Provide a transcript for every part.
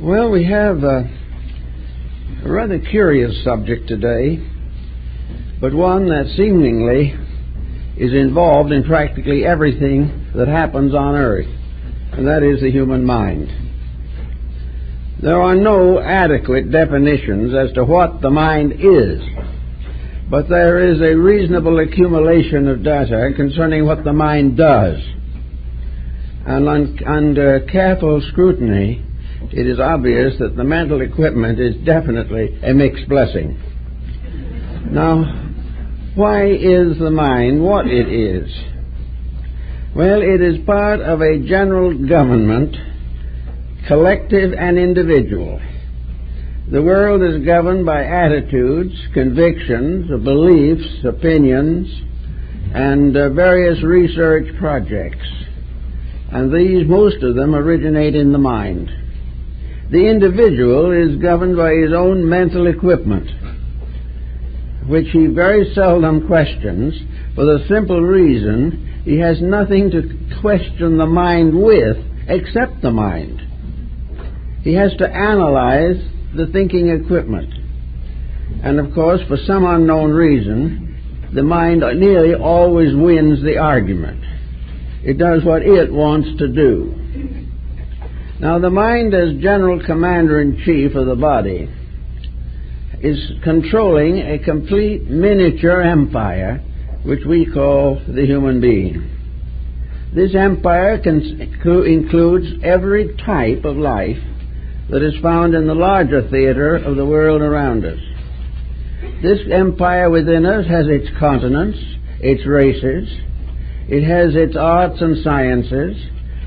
Well, we have a rather curious subject today, but one that seemingly is involved in practically everything that happens on earth, and that is the human mind. There are no adequate definitions as to what the mind is, but there is a reasonable accumulation of data concerning what the mind does. And under careful scrutiny, it is obvious that the mental equipment is definitely a mixed blessing. Now, why is the mind what it is? Well, it is part of a general government, collective and individual. The world is governed by attitudes, convictions, beliefs, opinions, and various research projects. And these, most of them, originate in the mind. The individual is governed by his own mental equipment, which he very seldom questions, for the simple reason he has nothing to question the mind with except the mind. He has to analyze the thinking equipment. And of course, for some unknown reason, the mind nearly always wins the argument. It does what it wants to do. Now, the mind, as general commander-in-chief of the body, is controlling a complete miniature empire, which we call the human being. This empire includes every type of life that is found in the larger theater of the world around us. This empire within us has its continents, its races, it has its arts and sciences,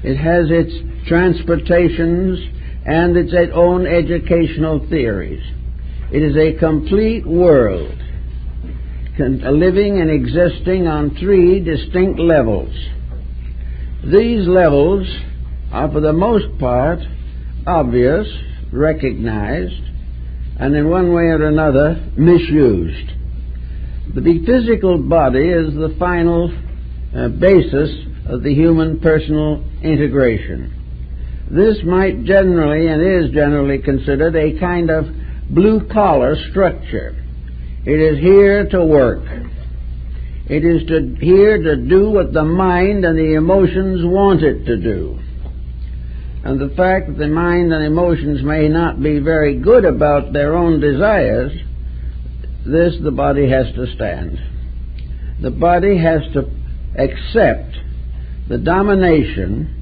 it has its transportations, and its own educational theories. It is a complete world, living and existing on three distinct levels. These levels are, for the most part, obvious, recognized, and in one way or another, misused. The physical body is the final basis of the human personal integration. This might generally, and is generally, considered a kind of blue-collar structure. It is here to work. It is here to do what the mind and the emotions want it to do. And the fact that the mind and emotions may not be very good about their own desires, this the body has to stand. The body has to accept the domination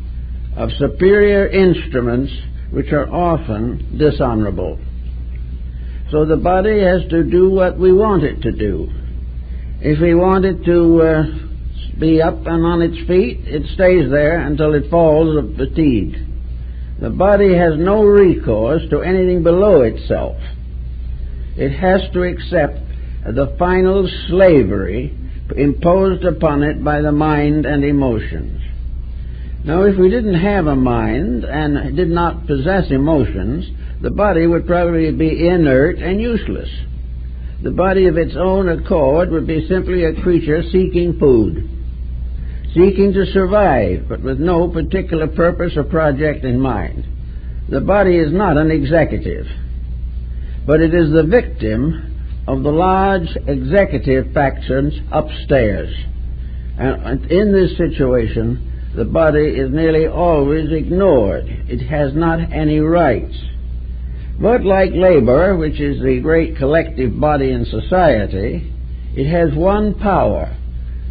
of superior instruments which are often dishonorable. So the body has to do what we want it to do. If we want it to be up and on its feet, it stays there until it falls of fatigue. The body has no recourse to anything below itself. It has to accept the final slavery imposed upon it by the mind and emotions. Now, if we didn't have a mind and did not possess emotions, the body would probably be inert and useless. The body of its own accord would be simply a creature seeking food, seeking to survive, but with no particular purpose or project in mind. The body is not an executive, but it is the victim of the large executive factions upstairs. And in this situation, the body is nearly always ignored. It has not any rights. But like labor, which is the great collective body in society, it has one power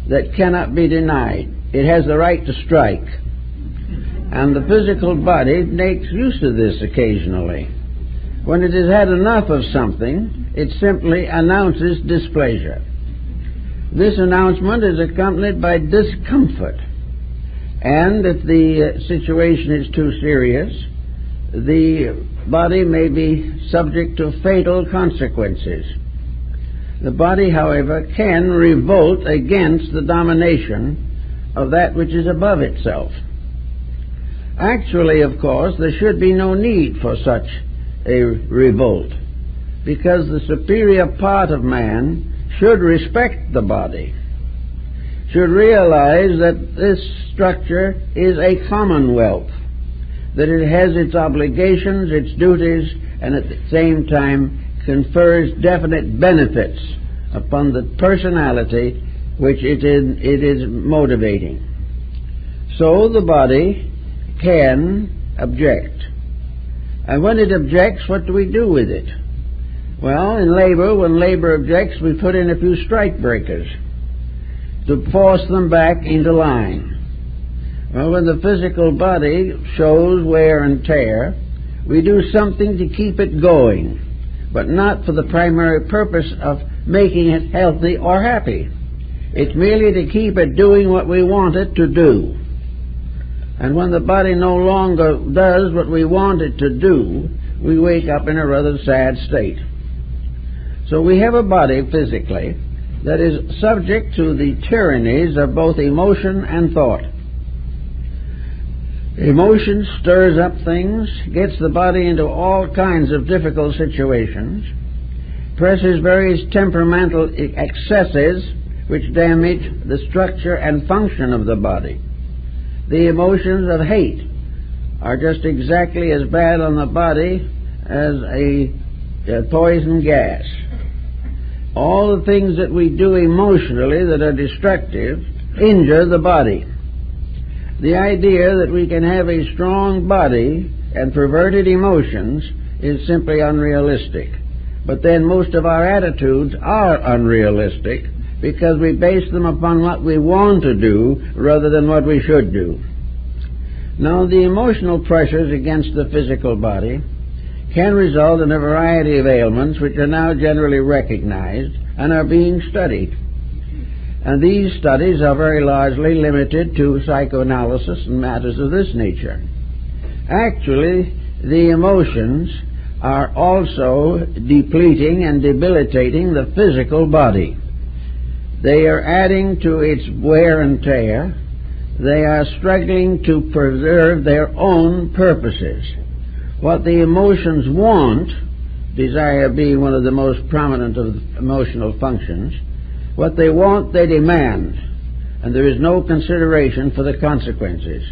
that cannot be denied. It has the right to strike. And the physical body makes use of this occasionally. When it has had enough of something, it simply announces displeasure. This announcement is accompanied by discomfort. And if the situation is too serious, the body may be subject to fatal consequences. The body, however, can revolt against the domination of that which is above itself. Actually, of course, there should be no need for such a revolt, because the superior part of man should respect the body, should realize that this structure is a commonwealth, that it has its obligations, its duties, and at the same time confers definite benefits upon the personality which it is motivating. So the body can object. And when it objects, what do we do with it? Well, in labor, when labor objects, we put in a few strike breakers to force them back into line. Well, when the physical body shows wear and tear, we do something to keep it going, but not for the primary purpose of making it healthy or happy. It's merely to keep it doing what we want it to do. And when the body no longer does what we want it to do, we wake up in a rather sad state. So we have a body physically that is subject to the tyrannies of both emotion and thought. Emotion stirs up things, gets the body into all kinds of difficult situations, presses various temperamental excesses which damage the structure and function of the body. The emotions of hate are just exactly as bad on the body as a poison gas. All the things that we do emotionally that are destructive injure the body. The idea that we can have a strong body and perverted emotions is simply unrealistic. But then most of our attitudes are unrealistic because we base them upon what we want to do rather than what we should do. Now, the emotional pressures against the physical body can result in a variety of ailments which are now generally recognized and are being studied. And these studies are very largely limited to psychoanalysis and matters of this nature. Actually, the emotions are also depleting and debilitating the physical body. They are adding to its wear and tear. They are struggling to preserve their own purposes. What the emotions want, desire being one of the most prominent of emotional functions, what they want, they demand, and there is no consideration for the consequences.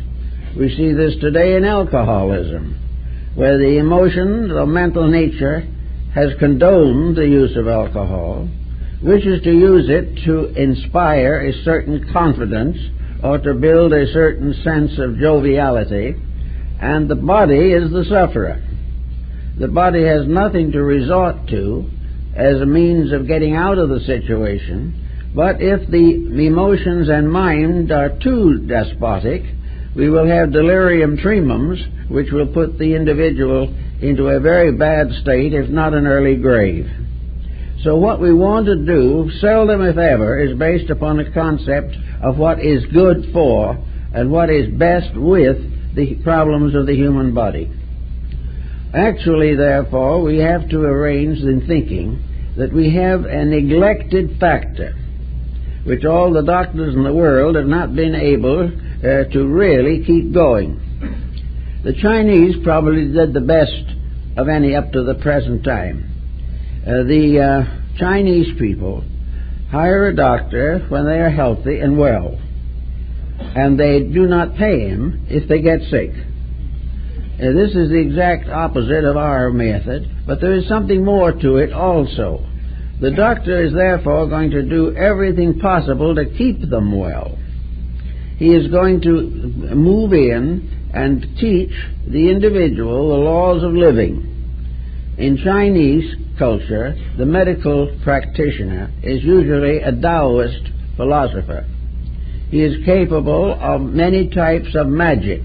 We see this today in alcoholism, where the emotion, the mental nature, has condoned the use of alcohol, wishes to use it to inspire a certain confidence or to build a certain sense of joviality, and the body is the sufferer. The body has nothing to resort to as a means of getting out of the situation, but if the emotions and mind are too despotic, we will have delirium tremens, which will put the individual into a very bad state, if not an early grave. So what we want to do, seldom if ever, is based upon a concept of what is good for and what is best with the problems of the human body. Actually, therefore, we have to arrange in thinking that we have a neglected factor, which all the doctors in the world have not been able to really keep going. The Chinese probably did the best of any up to the present time. The Chinese people hire a doctor when they are healthy and well, and they do not pay him if they get sick. This is the exact opposite of our method, but there is something more to it also. The doctor is therefore going to do everything possible to keep them well. He is going to move in and teach the individual the laws of living. In Chinese culture, the medical practitioner is usually a Taoist philosopher. He is capable of many types of magic,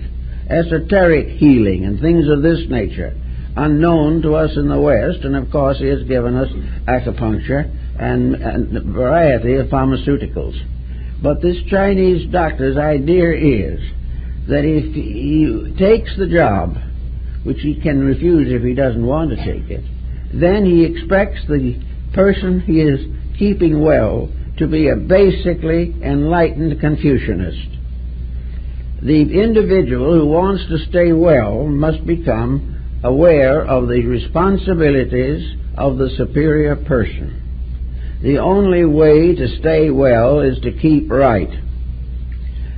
esoteric healing, and things of this nature, unknown to us in the West, and of course he has given us acupuncture and a variety of pharmaceuticals. But this Chinese doctor's idea is that if he takes the job, which he can refuse if he doesn't want to take it, then he expects the person he is keeping well to be a basically enlightened Confucianist. The individual who wants to stay well must become aware of the responsibilities of the superior person. The only way to stay well is to keep right.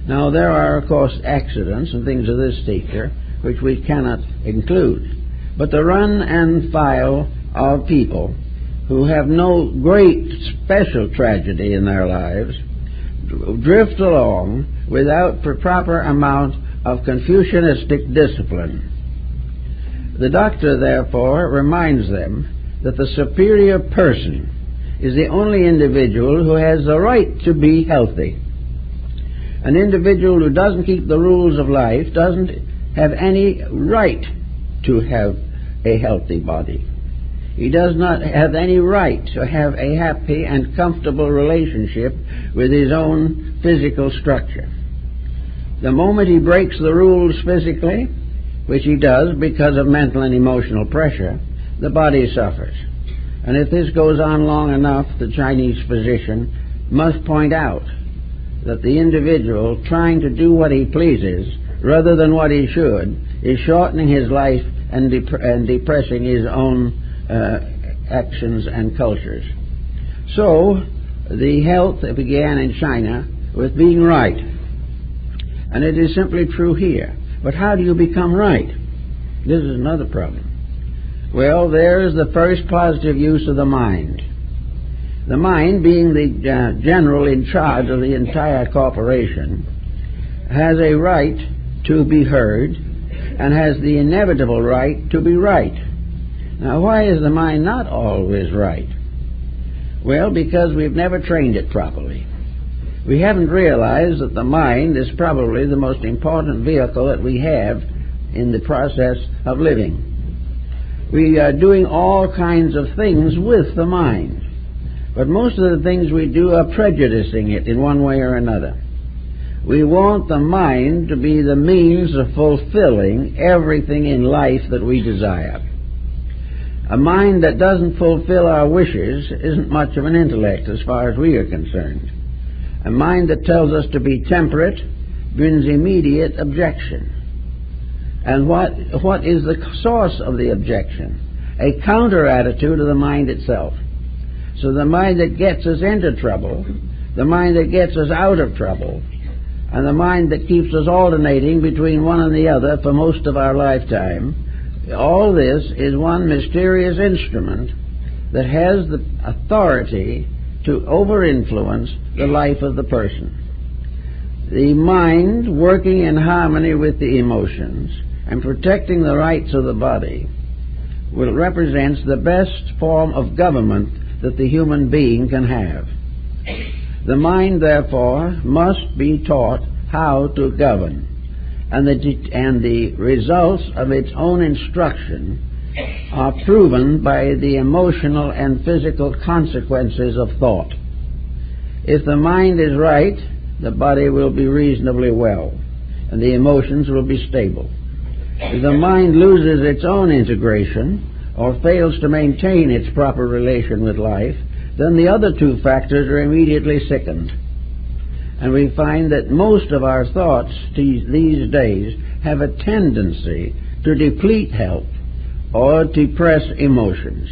Now, there are, of course, accidents and things of this nature which we cannot include. But the run and file of people who have no great special tragedy in their lives drift along without the proper amount of Confucianistic discipline. The doctor, therefore, reminds them that the superior person is the only individual who has the right to be healthy. An individual who doesn't keep the rules of life doesn't have any right to have a healthy body. He does not have any right to have a happy and comfortable relationship with his own physical structure. The moment he breaks the rules physically, which he does because of mental and emotional pressure, the body suffers. And if this goes on long enough, the Chinese physician must point out that the individual trying to do what he pleases rather than what he should is shortening his life and depressing his own actions and cultures. So the health began in China with being right, and it is simply true here. But how do you become right? This is another problem. Well, there's the first positive use of the mind. The mind, being the general in charge of the entire corporation, has a right to be heard and has the inevitable right to be right. Now, why is the mind not always right? Well, because we've never trained it properly. We haven't realized that the mind is probably the most important vehicle that we have in the process of living. We are doing all kinds of things with the mind, but most of the things we do are prejudicing it in one way or another. We want the mind to be the means of fulfilling everything in life that we desire. A mind that doesn't fulfill our wishes isn't much of an intellect as far as we are concerned. A mind that tells us to be temperate brings immediate objection. And what is the source of the objection? A counter-attitude of the mind itself. So the mind that gets us into trouble, the mind that gets us out of trouble, and the mind that keeps us alternating between one and the other for most of our lifetime, all this is one mysterious instrument that has the authority to over-influence the life of the person. The mind, working in harmony with the emotions and protecting the rights of the body, represents the best form of government that the human being can have. The mind, therefore, must be taught how to govern, and the results of its own instruction are proven by the emotional and physical consequences of thought. If the mind is right, the body will be reasonably well, and the emotions will be stable. If the mind loses its own integration, or fails to maintain its proper relation with life, then the other two factors are immediately sickened. And we find that most of our thoughts these days have a tendency to deplete health or depress emotions.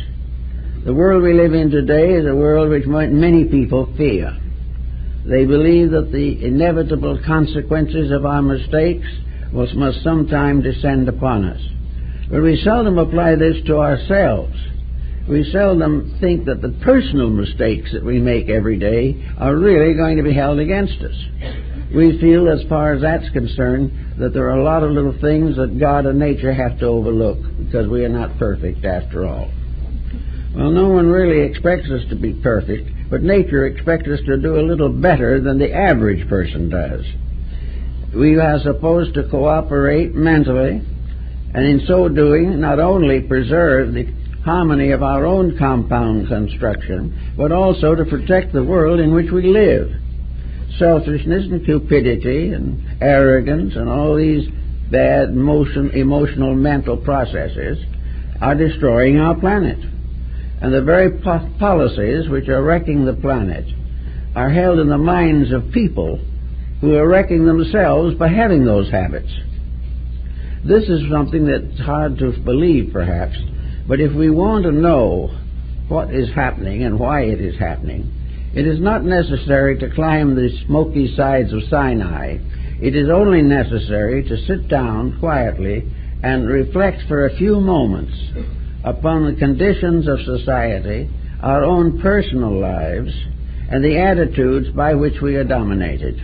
The world we live in today is a world which many people fear. They believe that the inevitable consequences of our mistakes must sometime descend upon us. But we seldom apply this to ourselves. We seldom think that the personal mistakes that we make every day are really going to be held against us. We feel, as far as that's concerned, that there are a lot of little things that God and nature have to overlook because we are not perfect after all. Well, no one really expects us to be perfect, but nature expects us to do a little better than the average person does. We are supposed to cooperate mentally, and in so doing not only preserve the harmony of our own compound construction, but also to protect the world in which we live. Selfishness and cupidity and arrogance and all these bad emotional mental processes are destroying our planet. And the very policies which are wrecking the planet are held in the minds of people who are wrecking themselves by having those habits. This is something that's hard to believe, perhaps, but if we want to know what is happening and why it is happening, it is not necessary to climb the smoky sides of Sinai. It is only necessary to sit down quietly and reflect for a few moments upon the conditions of society, our own personal lives, and the attitudes by which we are dominated.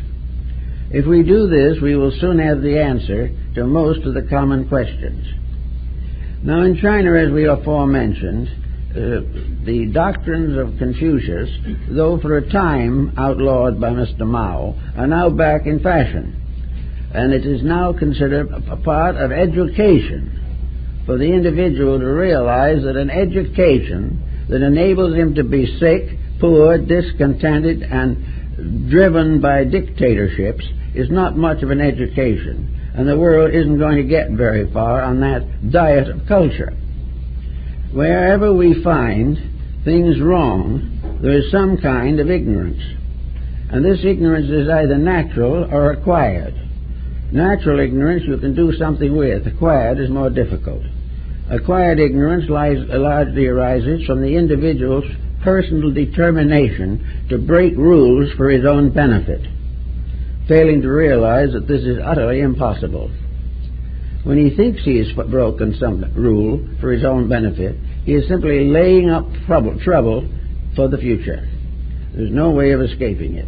If we do this, we will soon have the answer to most of the common questions. Now, in China, as we aforementioned, the doctrines of Confucius, though for a time outlawed by Mr. Mao, are now back in fashion. And it is now considered a part of education for the individual to realize that an education that enables him to be sick, poor, discontented, and driven by dictatorships is not much of an education, and the world isn't going to get very far on that diet of culture. Wherever we find things wrong, there is some kind of ignorance, and this ignorance is either natural or acquired. Natural ignorance you can do something with. Acquired is more difficult. Acquired ignorance largely arises from the individual's personal determination to break rules for his own benefit, failing to realize that this is utterly impossible. When he thinks he has broken some rule for his own benefit, he is simply laying up trouble for the future. There's no way of escaping it.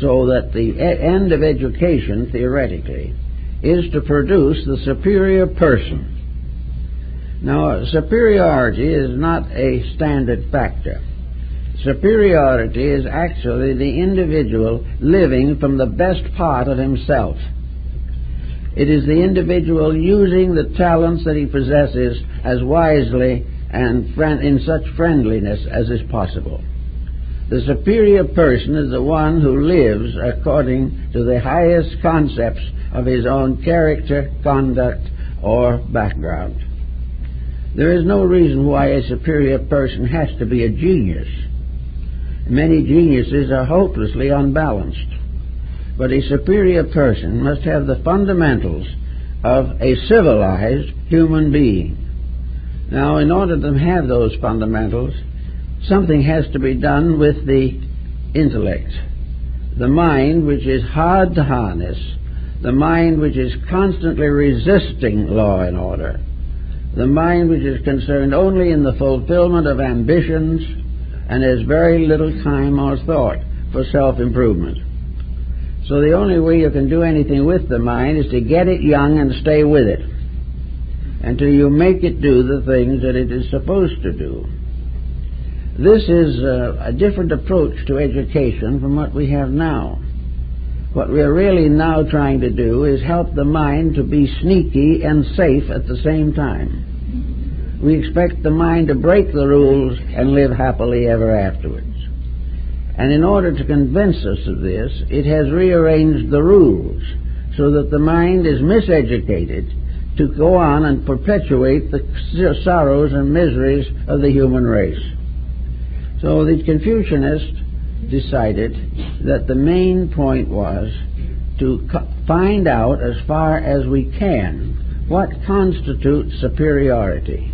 So that the end of education, theoretically, is to produce the superior person. Now, superiority is not a standard factor. Superiority is actually the individual living from the best part of himself. It is the individual using the talents that he possesses as wisely and in such friendliness as is possible. The superior person is the one who lives according to the highest concepts of his own character, conduct, or background. There is no reason why a superior person has to be a genius. Many geniuses are hopelessly unbalanced. But a superior person must have the fundamentals of a civilized human being. Now, in order to have those fundamentals, something has to be done with the intellect, the mind which is hard to harness, the mind which is constantly resisting law and order, the mind which is concerned only in the fulfillment of ambitions and has very little time or thought for self-improvement. So the only way you can do anything with the mind is to get it young and stay with it until you make it do the things that it is supposed to do. This is a different approach to education from what we have now. What we are really now trying to do is help the mind to be sneaky and safe at the same time. We expect the mind to break the rules and live happily ever afterwards. And in order to convince us of this, it has rearranged the rules so that the mind is miseducated to go on and perpetuate the sorrows and miseries of the human race. So the Confucianists decided that the main point was to find out, as far as we can, what constitutes superiority.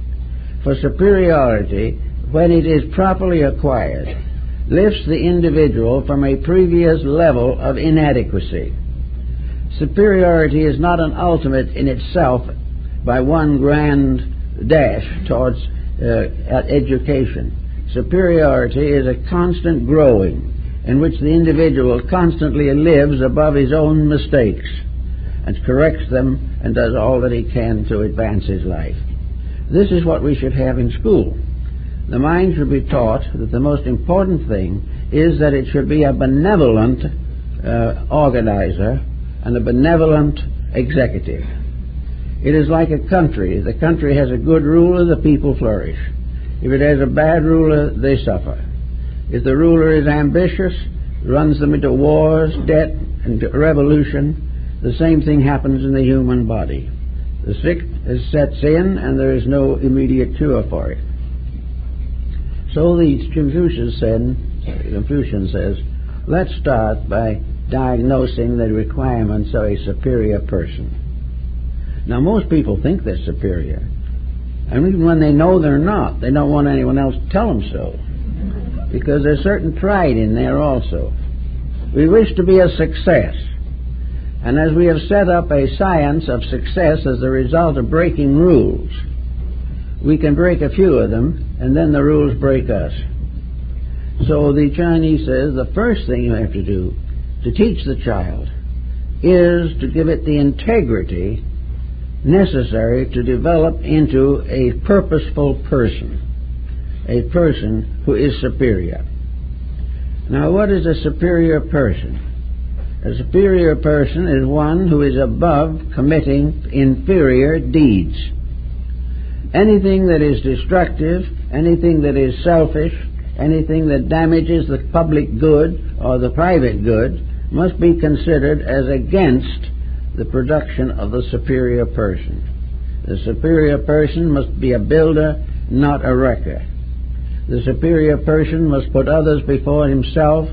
For superiority, when it is properly acquired, lifts the individual from a previous level of inadequacy. Superiority is not an ultimate in itself by one grand dash towards education. Superiority is a constant growing in which the individual constantly lives above his own mistakes and corrects them and does all that he can to advance his life. This is what we should have in school. The mind should be taught that the most important thing is that it should be a benevolent organizer and a benevolent executive. It is like a country. The country has a good ruler, the people flourish. If it has a bad ruler, they suffer. If the ruler is ambitious, runs them into wars, debt, and revolution, the same thing happens in the human body. The sickness sets in, and there is no immediate cure for it. So the Confucian says, let's start by diagnosing the requirements of a superior person. Now, most people think they're superior. And even when they know they're not, they don't want anyone else to tell them so. Because there's certain pride in there also. We wish to be a success. And as we have set up a science of success as a result of breaking rules, we can break a few of them, and then the rules break us. So the Chinese says the first thing you have to do to teach the child is to give it the integrity necessary to develop into a purposeful person, a person who is superior. Now, what is a superior person? A superior person is one who is above committing inferior deeds. Anything that is destructive, anything that is selfish, anything that damages the public good or the private good must be considered as against the production of the superior person. The superior person must be a builder, not a wrecker. The superior person must put others before himself.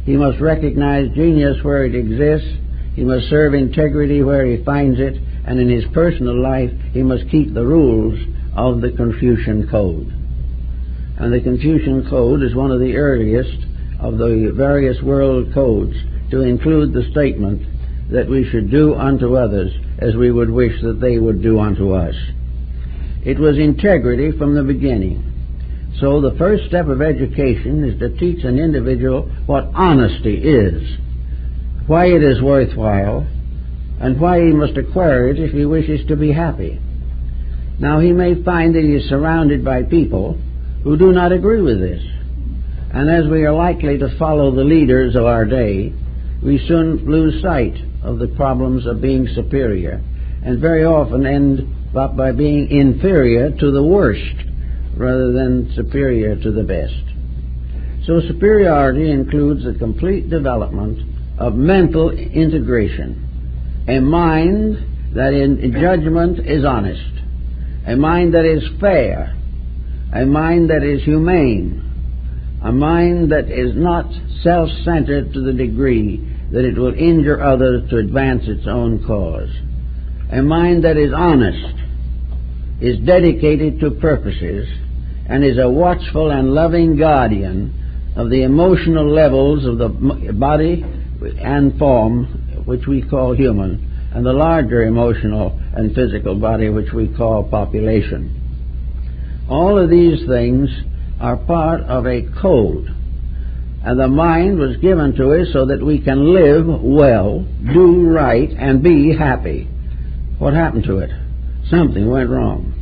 He must recognize genius where it exists. He must serve integrity where he finds it. And in his personal life, he must keep the rules of the Confucian Code. And the Confucian Code is one of the earliest of the various world codes to include the statement that we should do unto others as we would wish that they would do unto us. It was integrity from the beginning. So the first step of education is to teach an individual what honesty is, why it is worthwhile, and why he must acquire it if he wishes to be happy. Now, he may find that he is surrounded by people who do not agree with this. And as we are likely to follow the leaders of our day, we soon lose sight of the problems of being superior, and very often end up by being inferior to the worst rather than superior to the best. So superiority includes the complete development of mental integration, a mind that in judgment is honest, a mind that is fair, a mind that is humane, a mind that is not self-centered to the degree that it will injure others to advance its own cause, a mind that is honest, is dedicated to purposes, and is a watchful and loving guardian of the emotional levels of the body and form which we call human, and the larger emotional and physical body which we call population. All of these things are part of a code, and the mind was given to us so that we can live well, do right, and be happy. What happened to it? Something went wrong.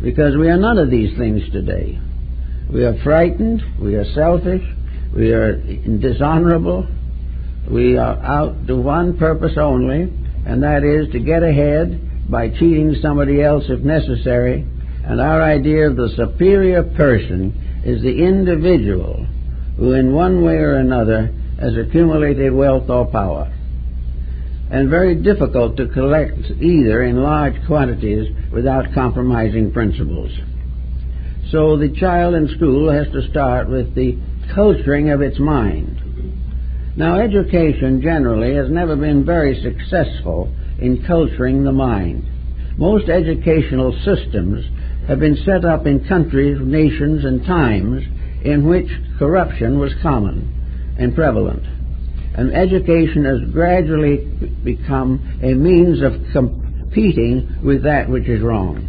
Because we are none of these things today. We are frightened, we are selfish, we are dishonorable, we are out to one purpose only, and that is to get ahead by cheating somebody else if necessary. And our idea of the superior person is the individual who in one way or another has accumulated wealth or power, and very difficult to collect either in large quantities without compromising principles. So the child in school has to start with the culturing of its mind. Now, education generally has never been very successful in culturing the mind. Most educational systems have been set up in countries, nations, and times in which corruption was common and prevalent. And education has gradually become a means of competing with that which is wrong.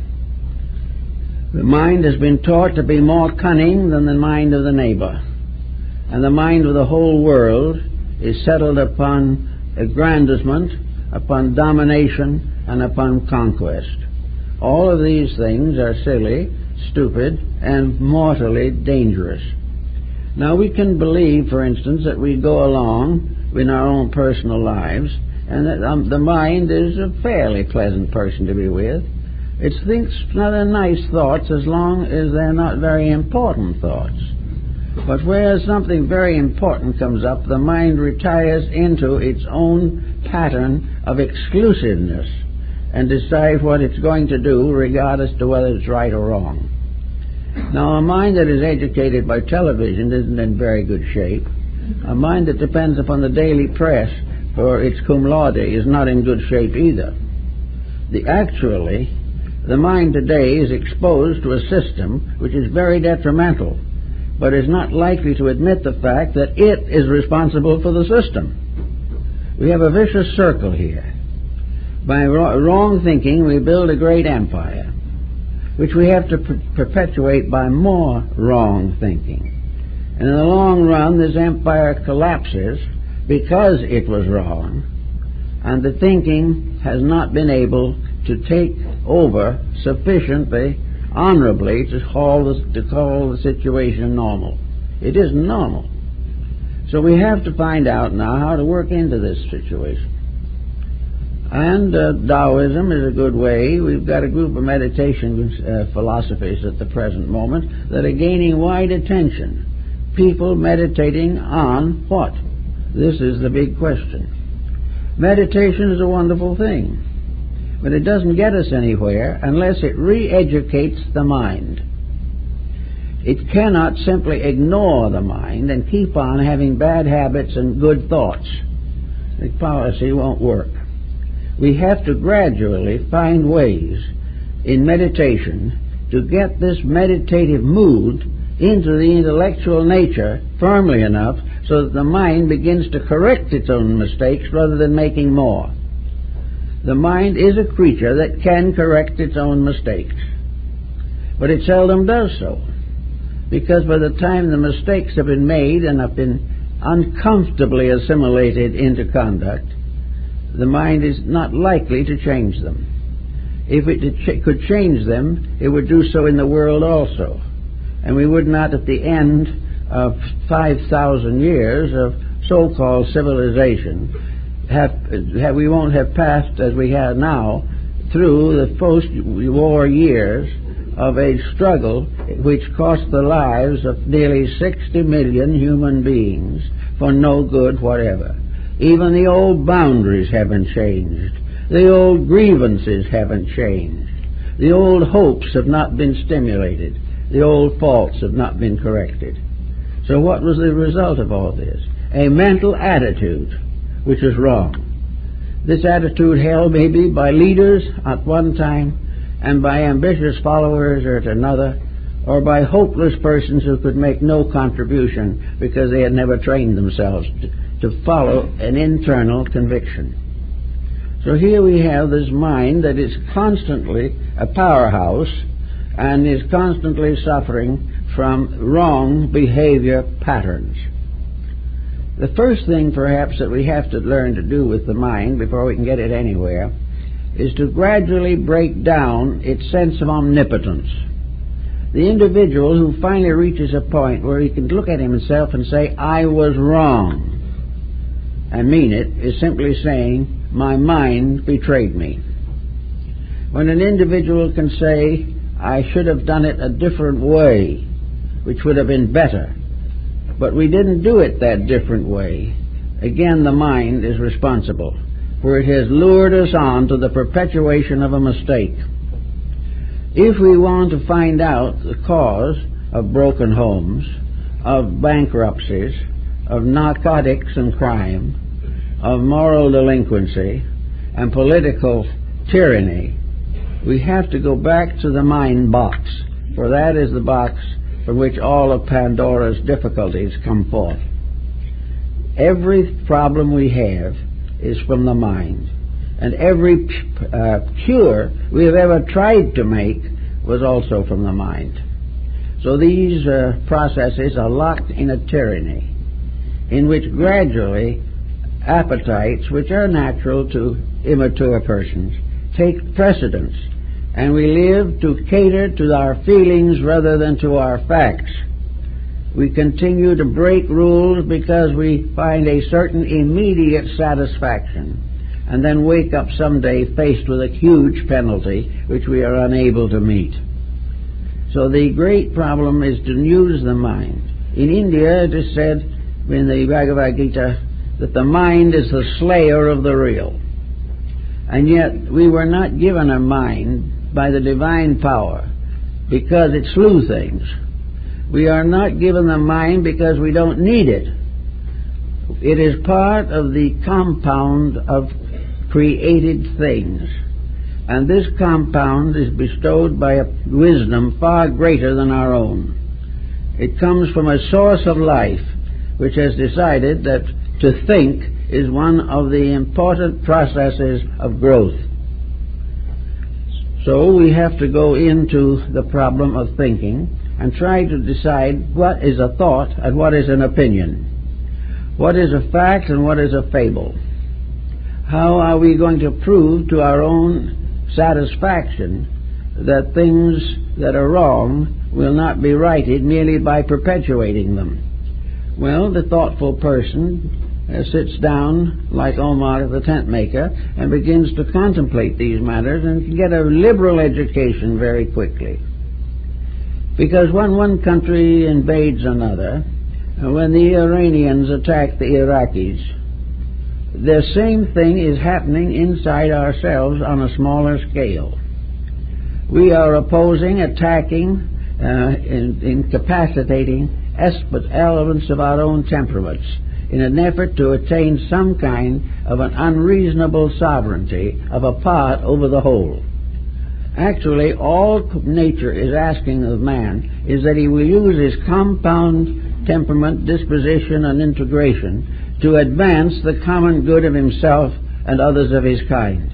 The mind has been taught to be more cunning than the mind of the neighbor, and the mind of the whole world is settled upon aggrandizement, upon domination, and upon conquest. All of these things are silly, stupid, and mortally dangerous. Now, we can believe, for instance, that we go along in our own personal lives, and that the mind is a fairly pleasant person to be with. It thinks rather nice thoughts as long as they're not very important thoughts. But whereas something very important comes up, the mind retires into its own pattern of exclusiveness and decides what it's going to do regardless to whether it's right or wrong. Now, a mind that is educated by television isn't in very good shape. A mind that depends upon the daily press for its cum laude is not in good shape either. Actually, the mind today is exposed to a system which is very detrimental, but is not likely to admit the fact that it is responsible for the system. We have a vicious circle here. By wrong thinking, we build a great empire, which we have to perpetuate by more wrong thinking. And in the long run, this empire collapses because it was wrong, and the thinking has not been able to take over sufficiently honorably to call the situation normal. It isn't normal. So we have to find out now how to work into this situation. And Taoism is a good way. We've got a group of meditation philosophies at the present moment that are gaining wide attention. People meditating on what? This is the big question. Meditation is a wonderful thing, but it doesn't get us anywhere unless it re-educates the mind. It cannot simply ignore the mind and keep on having bad habits and good thoughts. The policy won't work. We have to gradually find ways in meditation to get this meditative mood into the intellectual nature firmly enough so that the mind begins to correct its own mistakes rather than making more. The mind is a creature that can correct its own mistakes, but it seldom does so, because by the time the mistakes have been made and have been uncomfortably assimilated into conduct, the mind is not likely to change them. If it could change them, it would do so in the world also. And we would not, at the end of 5,000 years of so-called civilization, we won't have passed, as we have now, through the post-war years of a struggle which cost the lives of nearly 60 million human beings for no good whatever. Even the old boundaries haven't changed. The old grievances haven't changed. The old hopes have not been stimulated. The old faults have not been corrected. So what was the result of all this? A mental attitude which is wrong. This attitude held maybe by leaders at one time and by ambitious followers at another, or by hopeless persons who could make no contribution because they had never trained themselves to follow an internal conviction. So here we have this mind that is constantly a powerhouse and is constantly suffering from wrong behavior patterns. The first thing perhaps that we have to learn to do with the mind before we can get it anywhere is to gradually break down its sense of omnipotence. The individual who finally reaches a point where he can look at himself and say, I was wrong, and mean it, is simply saying, my mind betrayed me. When an individual can say, I should have done it a different way, which would have been better, but we didn't do it that different way, again the mind is responsible, for it has lured us on to the perpetuation of a mistake. If we want to find out the cause of broken homes, of bankruptcies, of narcotics and crime, of moral delinquency, and political tyranny, we have to go back to the mind box, for that is the box from which all of Pandora's difficulties come forth. Every problem we have is from the mind, and every cure we have ever tried to make was also from the mind. So these processes are locked in a tyranny in which gradually appetites, which are natural to immature persons, take precedence, and we live to cater to our feelings rather than to our facts. We continue to break rules because we find a certain immediate satisfaction, and then wake up someday faced with a huge penalty which we are unable to meet. So the great problem is to use the mind. In India it is said in the Bhagavad Gita that the mind is the slayer of the real. And yet we were not given a mind by the divine power because it slew things. We are not given the mind because we don't need it. It is part of the compound of created things. And this compound is bestowed by a wisdom far greater than our own. It comes from a source of life which has decided that to think is one of the important processes of growth. So we have to go into the problem of thinking and try to decide what is a thought and what is an opinion. What is a fact and what is a fable? How are we going to prove to our own satisfaction that things that are wrong will not be righted merely by perpetuating them? Well, the thoughtful person sits down like Omar the tent maker and begins to contemplate these matters and can get a liberal education very quickly. Because when one country invades another, when the Iranians attack the Iraqis, the same thing is happening inside ourselves on a smaller scale. We are opposing, attacking, incapacitating elements of our own temperaments in an effort to attain some kind of an unreasonable sovereignty of a part over the whole. Actually, all nature is asking of man is that he will use his compound temperament, disposition, and integration to advance the common good of himself and others of his kind.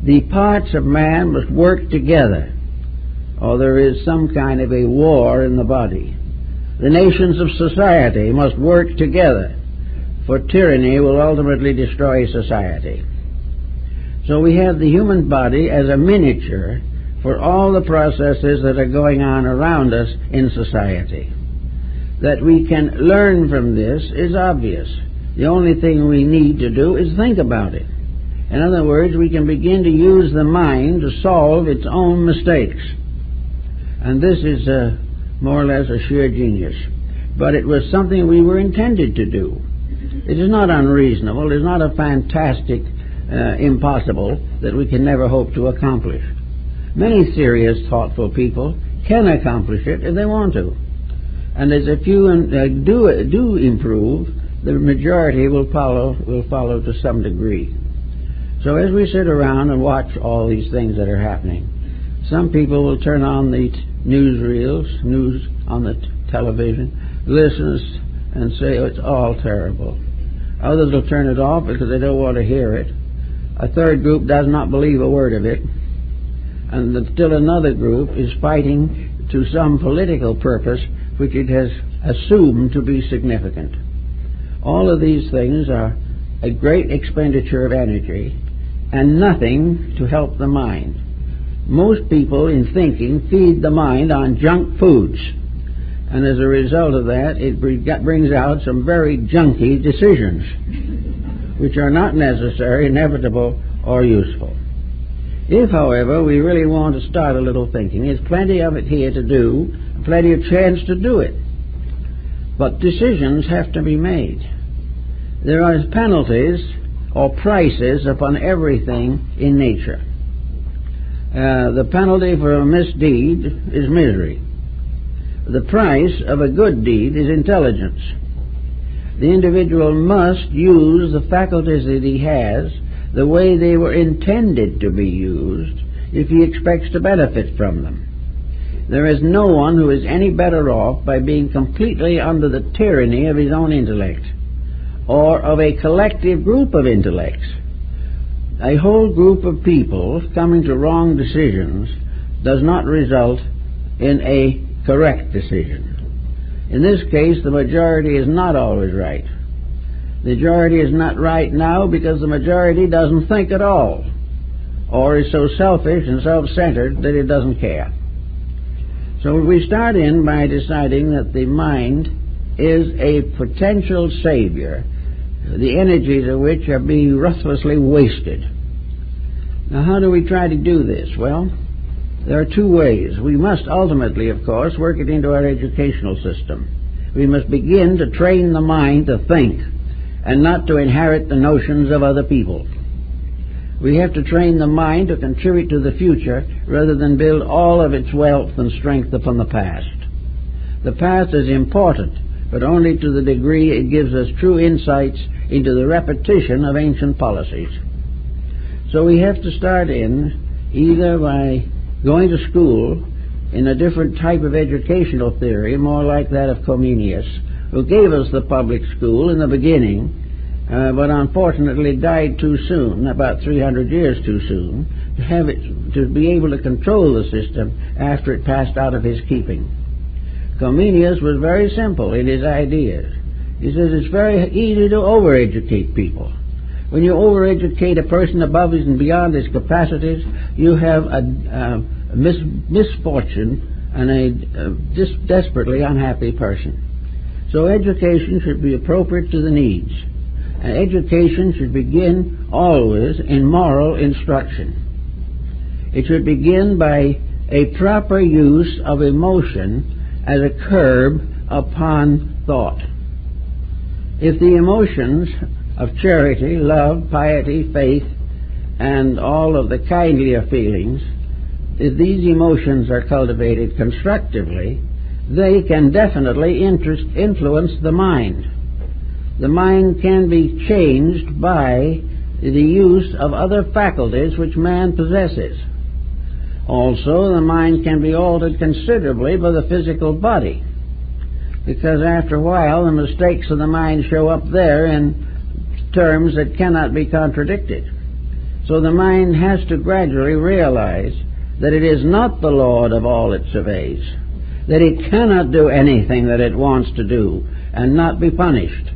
The parts of man must work together, or there is some kind of a war in the body. The nations of society must work together, for tyranny will ultimately destroy society. So we have the human body as a miniature for all the processes that are going on around us in society. That we can learn from this is obvious. The only thing we need to do is think about it. In other words, we can begin to use the mind to solve its own mistakes. And this is more or less a sheer genius. But it was something we were intended to do. It is not unreasonable. It is not a fantastic impossible that we can never hope to accomplish. Many serious, thoughtful people can accomplish it if they want to. And as if you do improve, the majority will follow to some degree. So as we sit around and watch all these things that are happening, some people will turn on the newsreels, news on the television, listen and say, oh, it's all terrible. Others will turn it off because they don't want to hear it. A third group does not believe a word of it. And still another group is fighting to some political purpose which it has assumed to be significant. All of these things are a great expenditure of energy and nothing to help the mind. Most people in thinking feed the mind on junk foods, and as a result of that it brings out some very junky decisions which are not necessary, inevitable, or useful. If, however, we really want to start a little thinking, there's plenty of it here to do, plenty of chance to do it. But decisions have to be made. There are penalties or prices upon everything in nature. The penalty for a misdeed is misery. The price of a good deed is intelligence. The individual must use the faculties that he has the way they were intended to be used if he expects to benefit from them. There is no one who is any better off by being completely under the tyranny of his own intellect or of a collective group of intellects. A whole group of people coming to wrong decisions does not result in a correct decision. In this case, the majority is not always right. The majority is not right now because the majority doesn't think at all, or is so selfish and self-centered that it doesn't care. So we start in by deciding that the mind is a potential savior, the energies of which are being ruthlessly wasted. Now, how do we try to do this? Well, there are two ways. We must ultimately, of course, work it into our educational system. We must begin to train the mind to think and not to inherit the notions of other people. We have to train the mind to contribute to the future rather than build all of its wealth and strength upon the past. The past is important, but only to the degree it gives us true insights into the repetition of ancient policies. So we have to start in either by going to school in a different type of educational theory, more like that of Comenius, who gave us the public school in the beginning but unfortunately died too soon, about 300 years too soon, to be able to control the system after it passed out of his keeping. Comenius was very simple in his ideas. He says it's very easy to overeducate people. When you overeducate a person above his and beyond his capacities, you have a misfortune and a desperately unhappy person. So education should be appropriate to the needs. And education should begin always in moral instruction. It should begin by a proper use of emotion as a curb upon thought. If the emotions of charity, love, piety, faith, and all of the kindlier feelings, if these emotions are cultivated constructively, they can definitely influence the mind. The mind can be changed by the use of other faculties which man possesses. Also, the mind can be altered considerably by the physical body, because after a while the mistakes of the mind show up there in terms that cannot be contradicted. So the mind has to gradually realize that it is not the lord of all it surveys, that it cannot do anything that it wants to do and not be punished.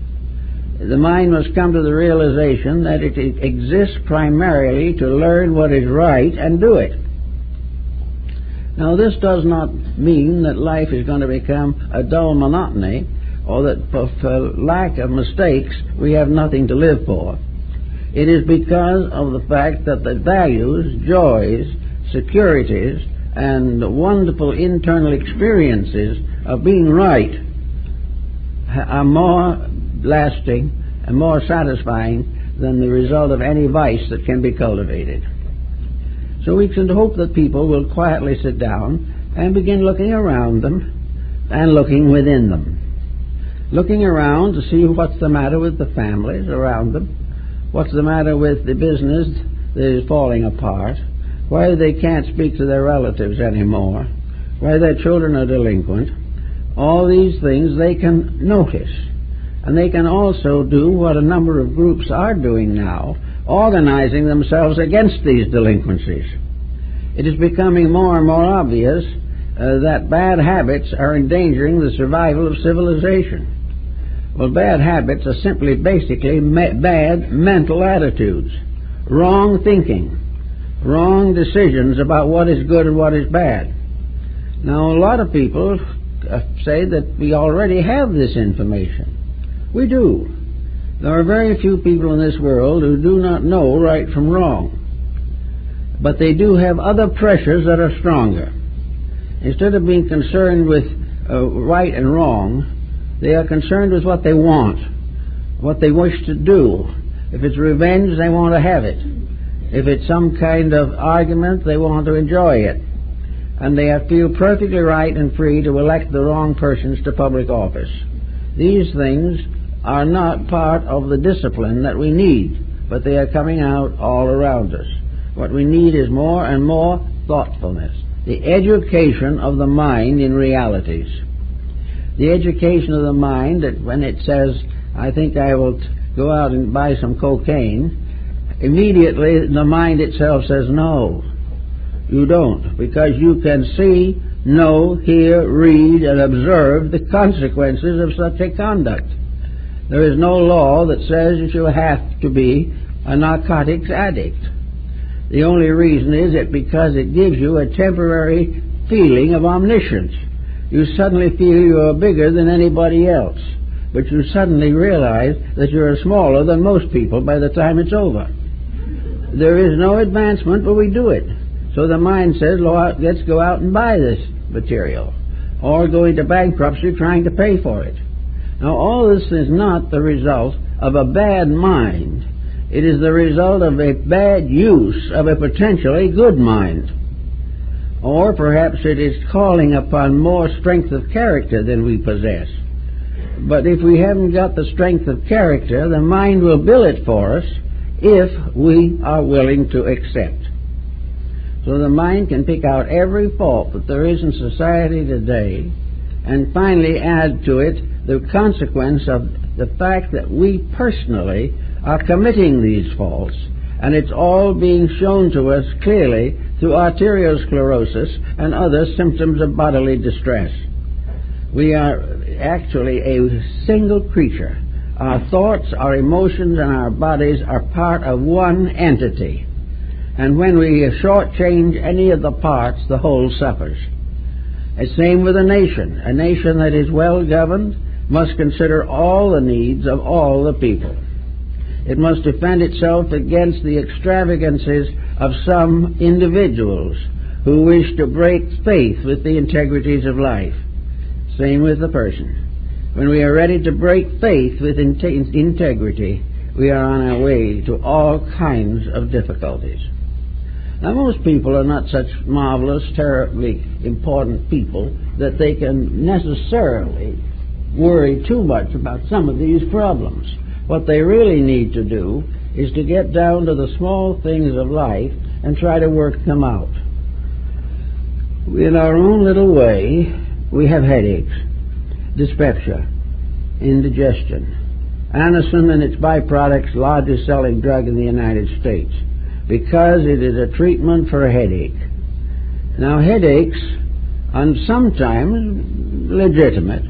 The mind must come to the realization that it exists primarily to learn what is right and do it. Now, this does not mean that life is going to become a dull monotony, or that for lack of mistakes we have nothing to live for. It is because of the fact that the values, joys, securities, and wonderful internal experiences of being right are more lasting and more satisfying than the result of any vice that can be cultivated. So we can hope that people will quietly sit down and begin looking around them and looking within them. Looking around to see what's the matter with the families around them, what's the matter with the business that is falling apart, why they can't speak to their relatives anymore, why their children are delinquent. All these things they can notice. And they can also do what a number of groups are doing now, organizing themselves against these delinquencies. It is becoming more and more obvious that bad habits are endangering the survival of civilization. Well, bad habits are simply basically bad mental attitudes, wrong thinking, wrong decisions about what is good and what is bad. Now, a lot of people say that we already have this information. We do. There are very few people in this world who do not know right from wrong. But they do have other pressures that are stronger. Instead of being concerned with right and wrong, they are concerned with what they want, what they wish to do. If it's revenge, they want to have it. If it's some kind of argument, they want to enjoy it. And they feel perfectly right and free to elect the wrong persons to public office. These things are not part of the discipline that we need, but they are coming out all around us. What we need is more and more thoughtfulness, the education of the mind in realities. The education of the mind that when it says, I think I will go out and buy some cocaine, immediately the mind itself says, no, you don't, because you can see, know, hear, read, and observe the consequences of such a conduct. There is no law that says that you have to be a narcotics addict. The only reason is that because it gives you a temporary feeling of omniscience. You suddenly feel you are bigger than anybody else, but you suddenly realize that you are smaller than most people by the time it's over. There is no advancement, but we do it. So the mind says, let's go out and buy this material, or go into bankruptcy trying to pay for it. Now, all this is not the result of a bad mind. It is the result of a bad use of a potentially good mind. Or perhaps it is calling upon more strength of character than we possess. But if we haven't got the strength of character, the mind will bill it for us if we are willing to accept. So the mind can pick out every fault that there is in society today and finally add to it the consequence of the fact that we personally are committing these faults, and it's all being shown to us clearly through arteriosclerosis and other symptoms of bodily distress. We are actually a single creature. Our thoughts, our emotions, and our bodies are part of one entity. And when we shortchange any of the parts, the whole suffers. The same with a nation. A nation that is well governed must consider all the needs of all the people. It must defend itself against the extravagances of some individuals who wish to break faith with the integrities of life. Same with the person. When we are ready to break faith with integrity, we are on our way to all kinds of difficulties. Now, most people are not such marvelous, terribly important people that they can necessarily worry too much about some of these problems. What they really need to do is to get down to the small things of life and try to work them out. In our own little way, we have headaches, dyspepsia, indigestion. Anacin and its byproducts, largest selling drug in the United States, because it is a treatment for a headache. Now, headaches are sometimes legitimate,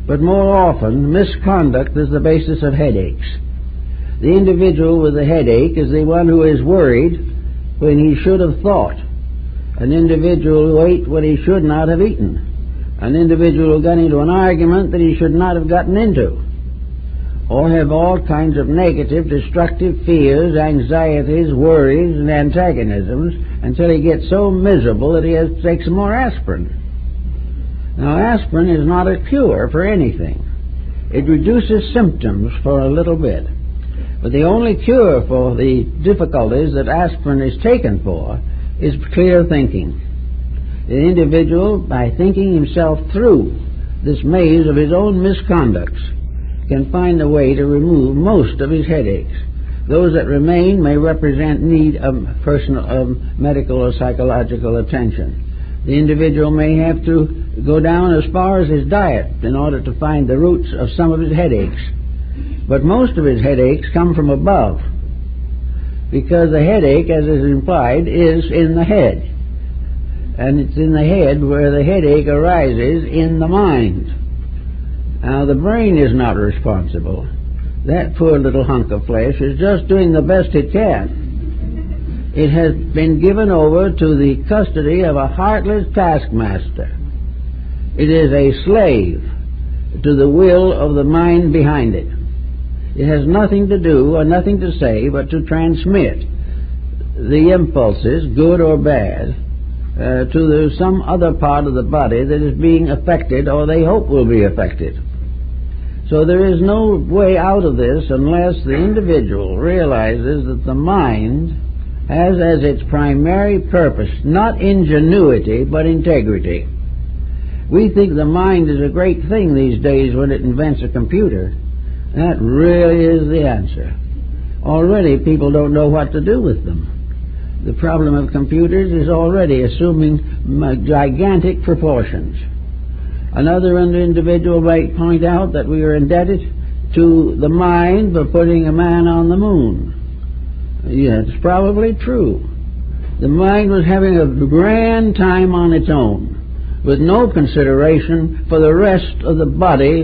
but more often misconduct is the basis of headaches. The individual with a headache is the one who is worried when he should have thought. An individual who ate when he should not have eaten. An individual who got into an argument that he should not have gotten into. Or have all kinds of negative, destructive fears, anxieties, worries, and antagonisms until he gets so miserable that he has to take some more aspirin. Now, aspirin is not a cure for anything. It reduces symptoms for a little bit. But the only cure for the difficulties that aspirin is taken for is clear thinking. The individual, by thinking himself through this maze of his own misconducts, can find a way to remove most of his headaches. Those that remain may represent need of medical or psychological attention. The individual may have to go down as far as his diet in order to find the roots of some of his headaches. But most of his headaches come from above, because the headache, as is implied, is in the head. And it's in the head where the headache arises in the mind. Now, the brain is not responsible. That poor little hunk of flesh is just doing the best it can. It has been given over to the custody of a heartless taskmaster. It is a slave to the will of the mind behind it. It has nothing to do or nothing to say but to transmit the impulses, good or bad, to some other part of the body that is being affected or they hope will be affected. So there is no way out of this unless the individual realizes that the mind has as its primary purpose not ingenuity but integrity. We think the mind is a great thing these days when it invents a computer. That really is the answer. Already people don't know what to do with them. The problem of computers is already assuming gigantic proportions. Another individual might point out that we are indebted to the mind for putting a man on the moon. Yeah, it's probably true. The mind was having a grand time on its own, with no consideration for the rest of the body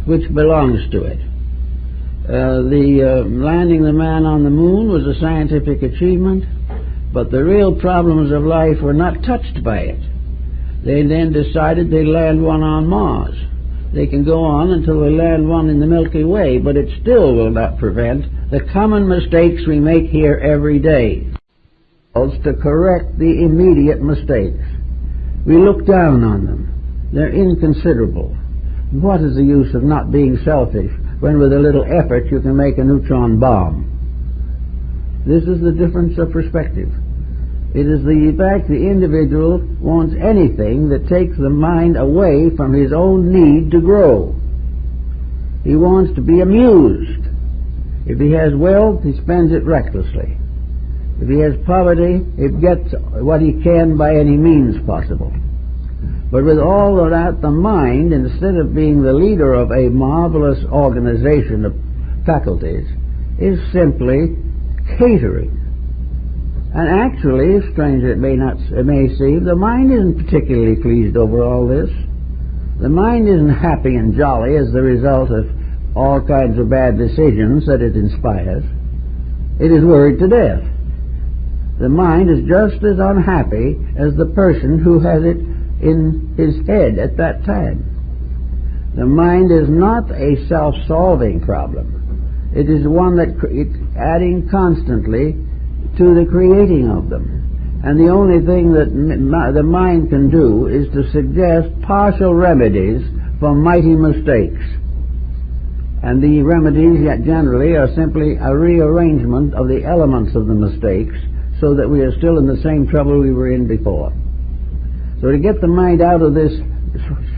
which belongs to it. Landing the man on the moon was a scientific achievement, but the real problems of life were not touched by it. They then decided they'd land one on Mars. They can go on until they land one in the Milky Way, but it still will not prevent the common mistakes we make here every day. To correct the immediate mistakes. We look down on them. They're inconsiderable. What is the use of not being selfish when with a little effort you can make a neutron bomb? This is the difference of perspective. It is the fact the individual wants anything that takes the mind away from his own need to grow. He wants to be amused. If he has wealth, he spends it recklessly. If he has poverty, he gets what he can by any means possible. But with all of that, the mind, instead of being the leader of a marvelous organization of faculties, is simply catering. And actually, strange it may seem, the mind isn't particularly pleased over all this. The mind isn't happy and jolly as the result of all kinds of bad decisions that it inspires. It is worried to death. The mind is just as unhappy as the person who has it in his head at that time. The mind is not a self-solving problem. It is one that it's adding constantly to the creating of them. And the only thing that the mind can do is to suggest partial remedies for mighty mistakes. And the remedies generally are simply a rearrangement of the elements of the mistakes so that we are still in the same trouble we were in before. So to get the mind out of this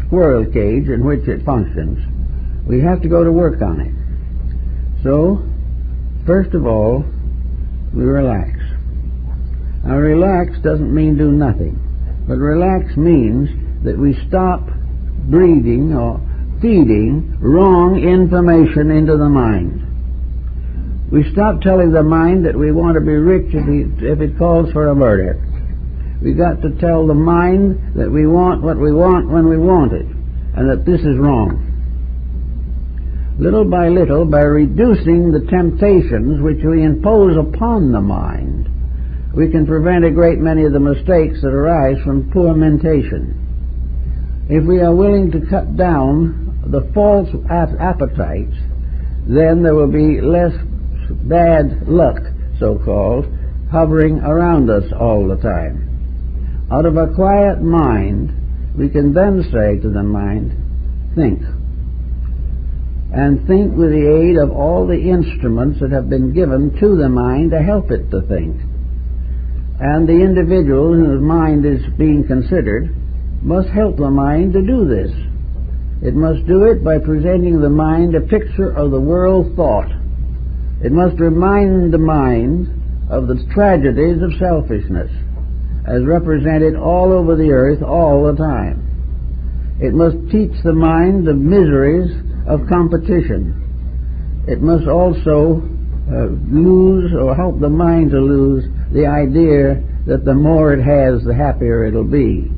squirrel cage in which it functions, we have to go to work on it. So, first of all, we relax. Now, relax doesn't mean do nothing, but relax means that we stop breathing or feeding wrong information into the mind. We stop telling the mind that we want to be rich if it calls for a murder. We got to tell the mind that we want what we want when we want it, and that this is wrong. Little by little, by reducing the temptations which we impose upon the mind, we can prevent a great many of the mistakes that arise from poor mentation. If we are willing to cut down the false appetites, then there will be less bad luck, so-called, hovering around us all the time. Out of a quiet mind, we can then say to the mind, think. And think with the aid of all the instruments that have been given to the mind to help it to think. And the individual whose mind is being considered must help the mind to do this. It must do it by presenting the mind a picture of the world thought. It must remind the mind of the tragedies of selfishness, as represented all over the earth all the time. It must teach the mind the miseries of competition. It must also lose, or help the mind to lose, the idea that the more it has, the happier it'll be.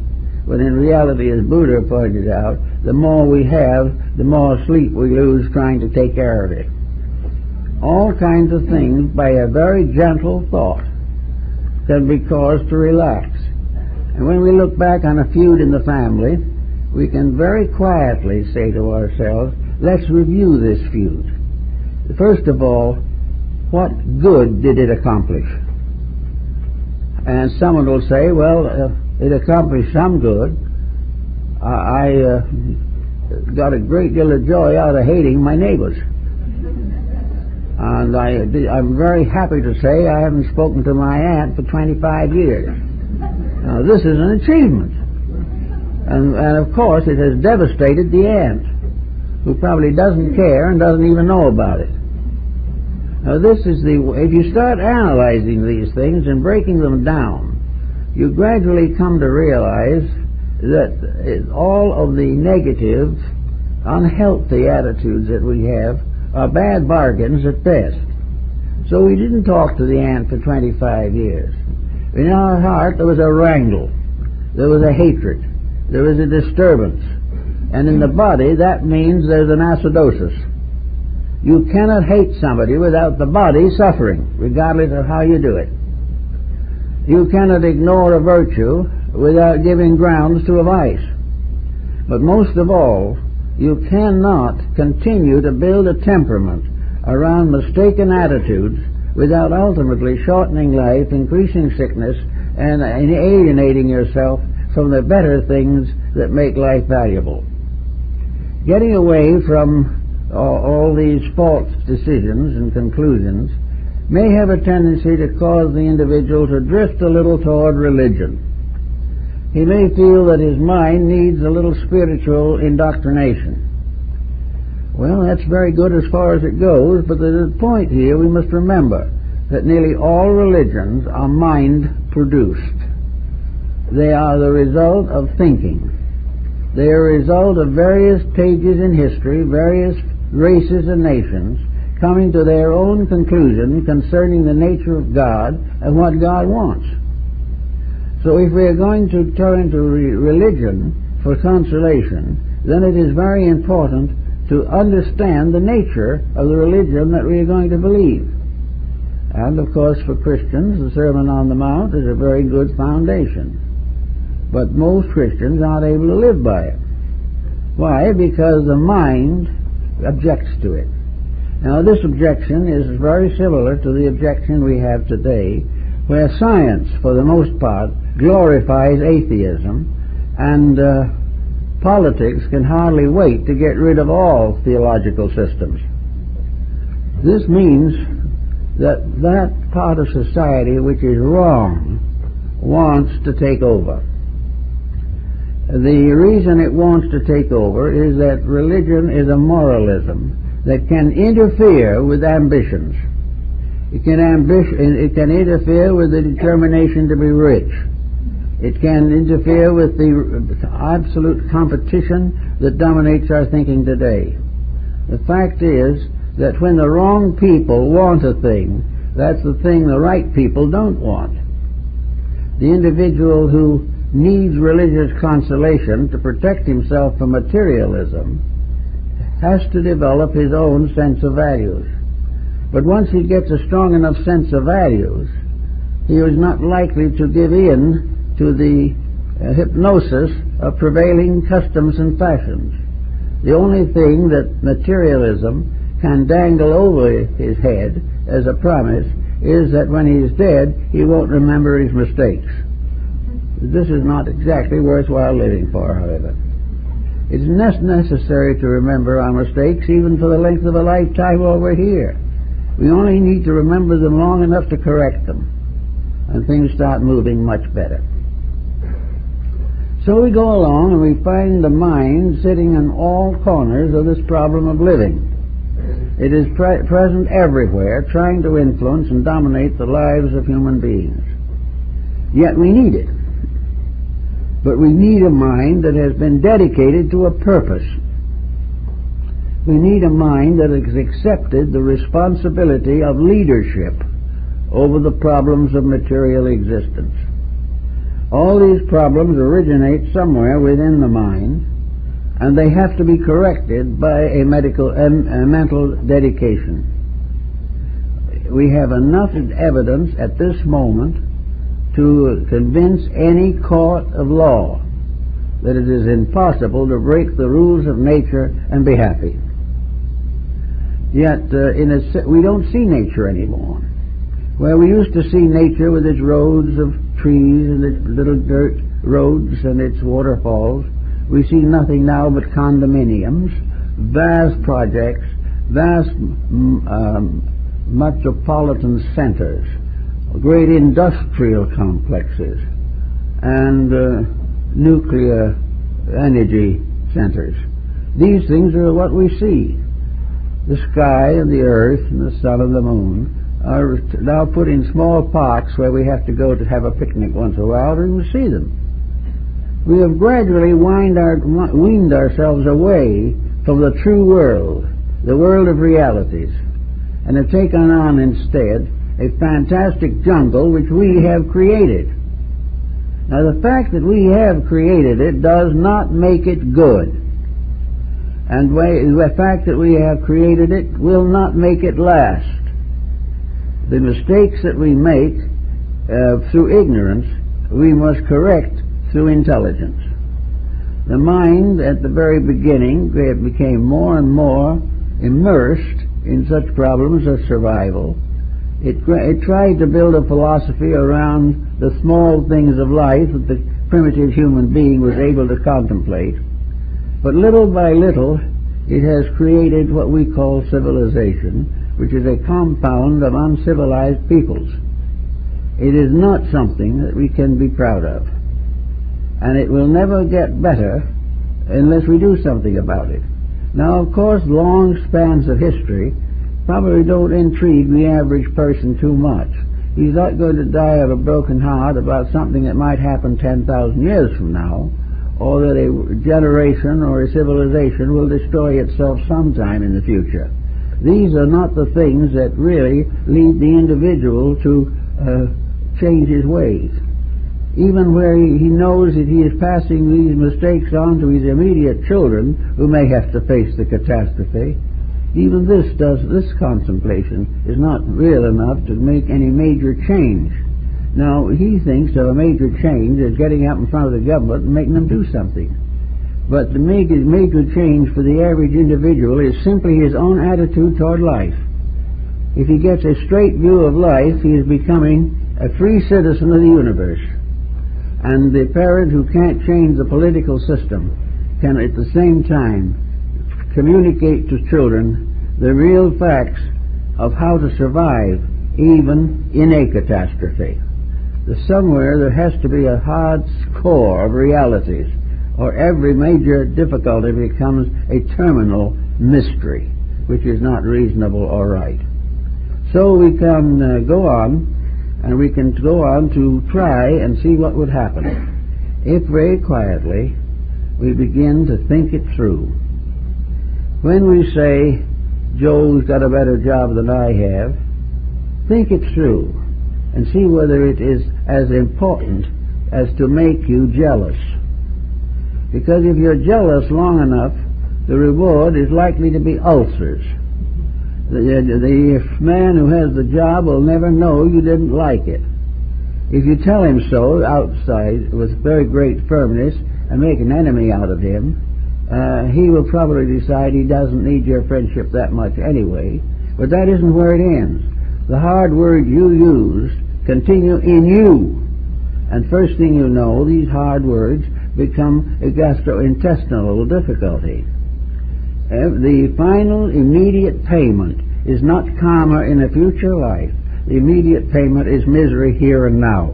When in reality, as Buddha pointed out, the more we have, the more sleep we lose trying to take care of it. All kinds of things, by a very gentle thought, can be caused to relax. And when we look back on a feud in the family, we can very quietly say to ourselves, let's review this feud. First of all, what good did it accomplish? And someone will say, well, it accomplished some good. I got a great deal of joy out of hating my neighbors. And I'm very happy to say I haven't spoken to my aunt for 25 years. Now, this is an achievement. And of course, it has devastated the aunt, who probably doesn't care and doesn't even know about it. Now, this is if you start analyzing these things and breaking them down, you gradually come to realize that all of the negative, unhealthy attitudes that we have are bad bargains at best. So we didn't talk to the aunt for 25 years. In our heart there was a wrangle, there was a hatred, there was a disturbance, and in the body that means there's an acidosis. You cannot hate somebody without the body suffering, regardless of how you do it. You cannot ignore a virtue without giving grounds to a vice. But most of all, you cannot continue to build a temperament around mistaken attitudes without ultimately shortening life, increasing sickness, and alienating yourself from the better things that make life valuable. Getting away from all these false decisions and conclusions may have a tendency to cause the individual to drift a little toward religion. He may feel that his mind needs a little spiritual indoctrination. Well, that's very good as far as it goes, but there's a point here we must remember, that nearly all religions are mind-produced. They are the result of thinking. They are a result of various stages in history, various races and nations, coming to their own conclusion concerning the nature of God and what God wants. So if we are going to turn to religion for consolation, then it is very important to understand the nature of the religion that we are going to believe. And of course for Christians, the Sermon on the Mount is a very good foundation. But most Christians aren't able to live by it. Why? Because the mind objects to it. Now this objection is very similar to the objection we have today, where science, for the most part, glorifies atheism, and politics can hardly wait to get rid of all theological systems. This means that that part of society which is wrong wants to take over. The reason it wants to take over is that religion is a moralism that can interfere with ambitions. It can interfere with the determination to be rich. It can interfere with the absolute competition that dominates our thinking today. The fact is that when the wrong people want a thing, that's the thing the right people don't want. The individual who needs religious consolation to protect himself from materialism has to develop his own sense of values. But once he gets a strong enough sense of values, he is not likely to give in to the hypnosis of prevailing customs and fashions. The only thing that materialism can dangle over his head as a promise is that when he's dead, he won't remember his mistakes. This is not exactly worthwhile living for, however. It's necessary to remember our mistakes even for the length of a lifetime while we're here. We only need to remember them long enough to correct them, and things start moving much better. So we go along and we find the mind sitting in all corners of this problem of living. It is present everywhere, trying to influence and dominate the lives of human beings. Yet we need it. But we need a mind that has been dedicated to a purpose. We need a mind that has accepted the responsibility of leadership over the problems of material existence. All these problems originate somewhere within the mind, and they have to be corrected by a mental dedication. We have enough evidence at this moment to convince any court of law that it is impossible to break the rules of nature and be happy. Yet we don't see nature anymore. Where we used to see nature with its roads of trees and its little dirt roads and its waterfalls, we see nothing now but condominiums, vast projects, vast metropolitan centers, great industrial complexes, and nuclear energy centers. These things are what we see. The sky and the earth and the sun and the moon are now put in small parks where we have to go to have a picnic once in a while and we see them. We have gradually weaned ourselves away from the true world, the world of realities, and have taken on instead a fantastic jungle which we have created. Now the fact that we have created it does not make it good. And the fact that we have created it will not make it last. The mistakes that we make through ignorance, we must correct through intelligence. The mind at the very beginning became more and more immersed in such problems as survival. It tried to build a philosophy around the small things of life that the primitive human being was able to contemplate. But little by little, it has created what we call civilization, which is a compound of uncivilized peoples. It is not something that we can be proud of. And it will never get better unless we do something about it. Now, of course, long spans of history probably don't intrigue the average person too much. He's not going to die of a broken heart about something that might happen 10,000 years from now, or that a generation or a civilization will destroy itself sometime in the future. These are not the things that really lead the individual to change his ways. Even where he knows that he is passing these mistakes on to his immediate children, who may have to face the catastrophe, even this contemplation is not real enough to make any major change. Now, he thinks of a major change as getting up in front of the government and making them do something. But the major change for the average individual is simply his own attitude toward life. If he gets a straight view of life, he is becoming a free citizen of the universe. And the parent who can't change the political system can at the same time communicate to children the real facts of how to survive even in a catastrophe. Somewhere there has to be a hard core of realities, or every major difficulty becomes a terminal mystery, which is not reasonable or right. So we can go on, and we can go on to try and see what would happen if very quietly we begin to think it through. When we say, Joe's got a better job than I have, think it through and see whether it is as important as to make you jealous. Because if you're jealous long enough, the reward is likely to be ulcers. The man who has the job will never know you didn't like it. If you tell him so outside with very great firmness and make an enemy out of him, he will probably decide he doesn't need your friendship that much anyway. But that isn't where it ends. The hard words you used continue in you. And first thing you know, these hard words become a gastrointestinal difficulty. The final immediate payment is not karma in a future life. The immediate payment is misery here and now.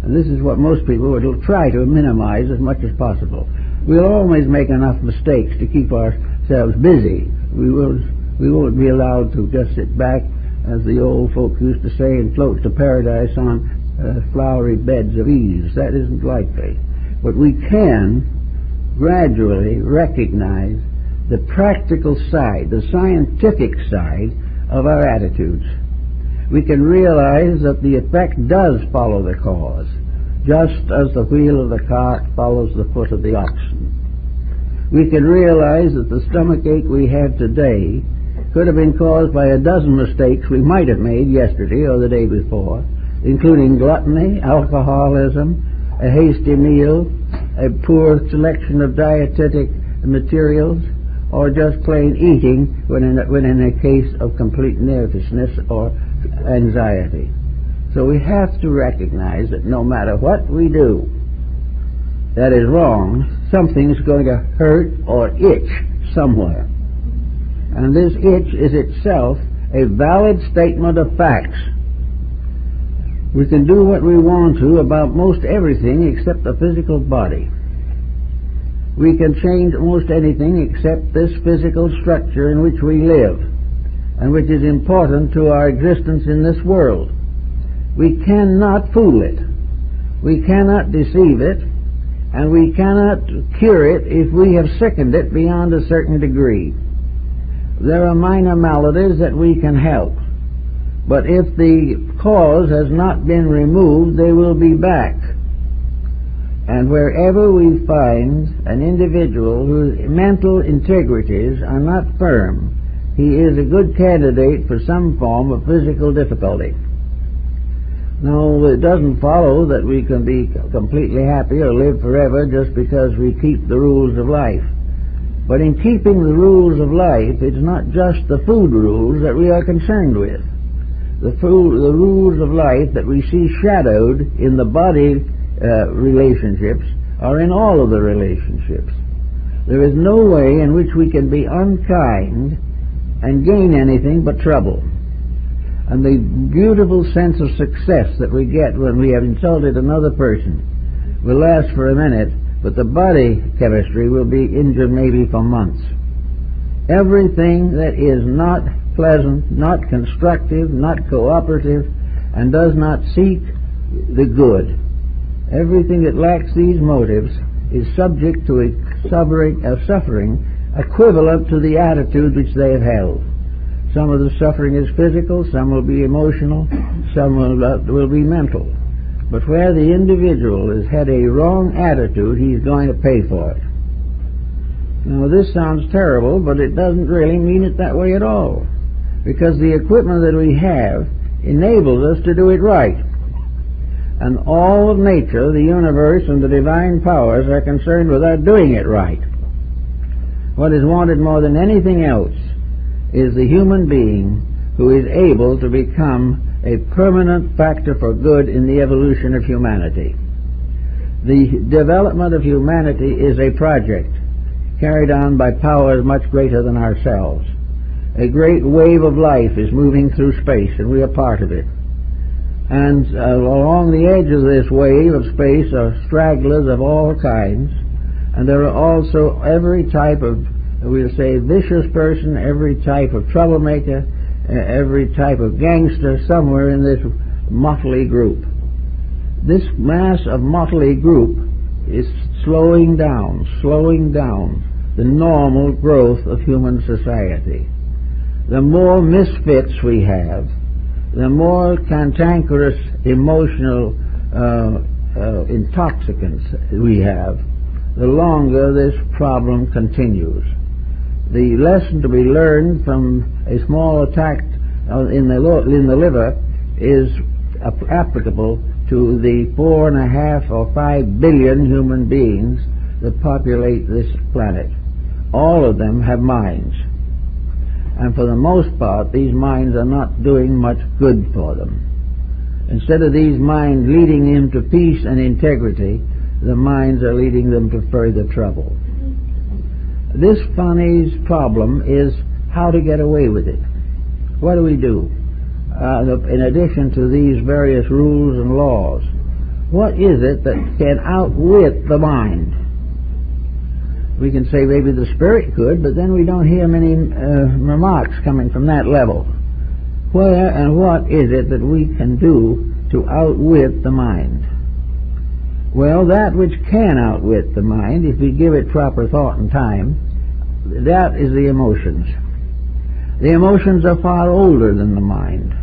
And this is what most people will try to minimize as much as possible. We'll always make enough mistakes to keep ourselves busy. We won't be allowed to just sit back, as the old folk used to say, and float to paradise on flowery beds of ease. That isn't likely. But we can gradually recognize the practical side, the scientific side of our attitudes. We can realize that the effect does follow the cause, just as the wheel of the cart follows the foot of the oxen. We can realize that the stomachache we have today could have been caused by a dozen mistakes we might have made yesterday or the day before, including gluttony, alcoholism, a hasty meal, a poor selection of dietetic materials, or just plain eating when in a case of complete nervousness or anxiety. So we have to recognize that no matter what we do that is wrong, something's going to hurt or itch somewhere. And this itch is itself a valid statement of facts. We can do what we want to about most everything except the physical body. We can change almost anything except this physical structure in which we live, and which is important to our existence in this world. We cannot fool it. We cannot deceive it, and we cannot cure it if we have sickened it beyond a certain degree. There are minor maladies that we can help, but if the cause has not been removed, they will be back. And wherever we find an individual whose mental integrities are not firm, he is a good candidate for some form of physical difficulty. Now, it doesn't follow that we can be completely happy or live forever just because we keep the rules of life. But in keeping the rules of life, it's not just the food rules that we are concerned with. The rules of life that we see shadowed in the body relationships are in all of the relationships. There is no way in which we can be unkind and gain anything but trouble. And the beautiful sense of success that we get when we have insulted another person will last for a minute, but the body chemistry will be injured maybe for months. Everything that is not pleasant, not constructive, not cooperative, and does not seek the good. Everything that lacks these motives is subject to a suffering equivalent to the attitude which they have held. Some of the suffering is physical, some will be emotional, some will be mental. But where the individual has had a wrong attitude, he's going to pay for it. Now this sounds terrible, but it doesn't really mean it that way at all, because the equipment that we have enables us to do it right. And all of nature, the universe, and the divine powers are concerned with our doing it right. What is wanted more than anything else is the human being who is able to become a permanent factor for good in the evolution of humanity. The development of humanity is a project carried on by powers much greater than ourselves. A great wave of life is moving through space, and we are part of it. And along the edge of this wave of space are stragglers of all kinds, and there are also every type of, we'll say, vicious person, every type of troublemaker, every type of gangster somewhere in this motley group. This mass of motley group is slowing down the normal growth of human society. The more misfits we have, the more cantankerous emotional intoxicants we have, the longer this problem continues. The lesson to be learned from a small attack in the liver is applicable to the 4.5 or 5 billion human beings that populate this planet. All of them have minds, and for the most part these minds are not doing much good for them. Instead of these minds leading them to peace and integrity, the minds are leading them to further trouble. This funny's problem is how to get away with it. What do we do? In addition to these various rules and laws, what is it that can outwit the mind? We can say maybe the spirit could, but then we don't hear many remarks coming from that level. Where and what is it that we can do to outwit the mind? Well, that which can outwit the mind, if we give it proper thought and time, that is the emotions. The emotions are far older than the mind.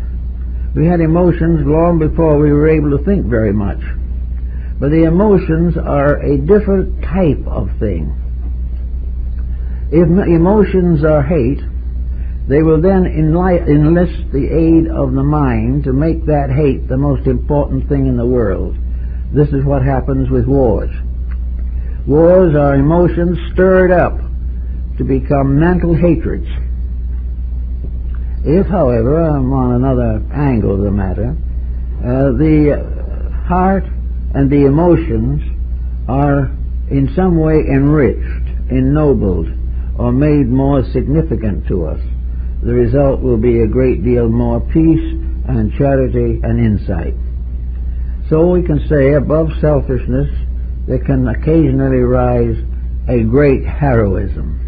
We had emotions long before we were able to think very much. But the emotions are a different type of thing. If emotions are hate, they will then enlist the aid of the mind to make that hate the most important thing in the world. This is what happens with wars. Wars are emotions stirred up to become mental hatreds. If, however, on another angle of the matter, the heart and the emotions are in some way enriched, ennobled, or made more significant to us, the result will be a great deal more peace and charity and insight. So we can say above selfishness there can occasionally rise a great heroism.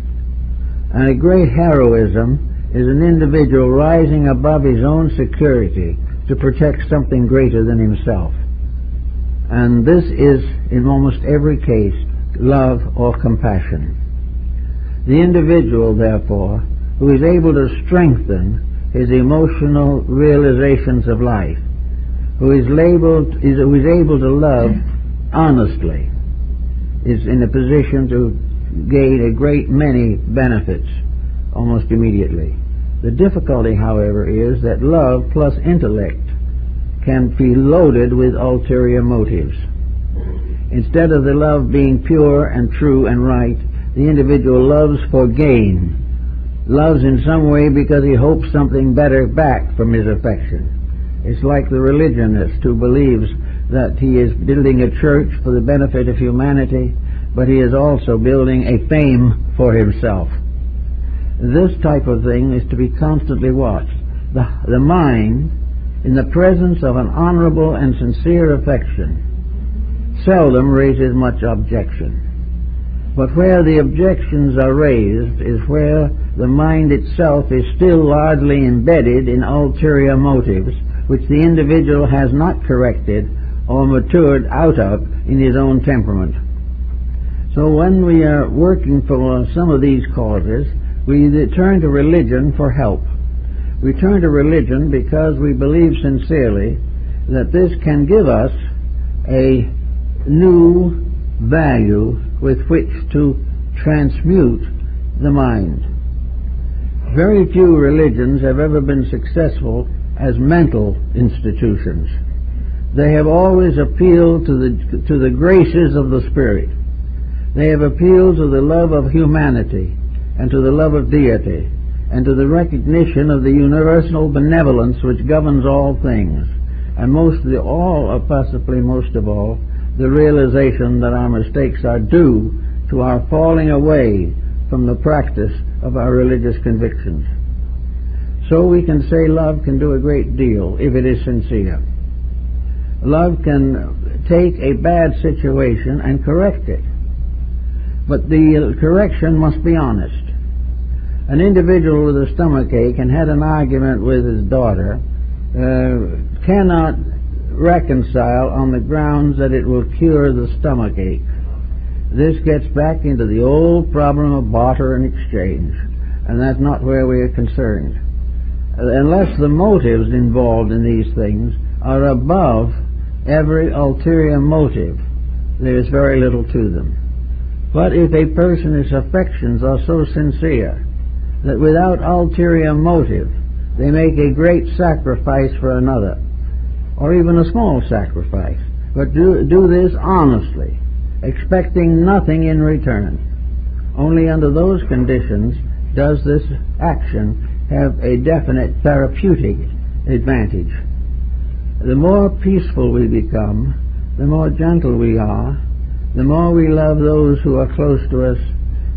And a great heroism is an individual rising above his own security to protect something greater than himself. And this is, in almost every case, love or compassion. The individual, therefore, who is able to strengthen his emotional realizations of life, who is able to love honestly, is in a position to gain a great many benefits almost immediately. The difficulty, however, is that love plus intellect can be loaded with ulterior motives. Instead of the love being pure and true and right, the individual loves for gain, loves in some way because he hopes something better back from his affection. It's like the religionist who believes that he is building a church for the benefit of humanity, but he is also building a fame for himself. This type of thing is to be constantly watched. The mind, in the presence of an honorable and sincere affection, seldom raises much objection. But where the objections are raised is where the mind itself is still largely embedded in ulterior motives, which the individual has not corrected or matured out of in his own temperament. So when we are working for some of these causes, we turn to religion for help. We turn to religion because we believe sincerely that this can give us a new value with which to transmute the mind. Very few religions have ever been successful as mental institutions. They have always appealed to the graces of the Spirit. They have appealed to the love of humanity and to the love of deity and to the recognition of the universal benevolence which governs all things, and most of all, the realization that our mistakes are due to our falling away from the practice of our religious convictions. So we can say love can do a great deal if it is sincere. Love can take a bad situation and correct it. But the correction must be honest. An individual with a stomach ache and had an argument with his daughter cannot reconcile on the grounds that it will cure the stomach ache. This gets back into the old problem of barter and exchange, and that's not where we are concerned. Unless the motives involved in these things are above every ulterior motive, there is very little to them. But if a person's affections are so sincere that without ulterior motive they make a great sacrifice for another, or even a small sacrifice, but do this honestly, expecting nothing in return, only under those conditions does this action have a definite therapeutic advantage. The more peaceful we become, the more gentle we are, the more we love those who are close to us,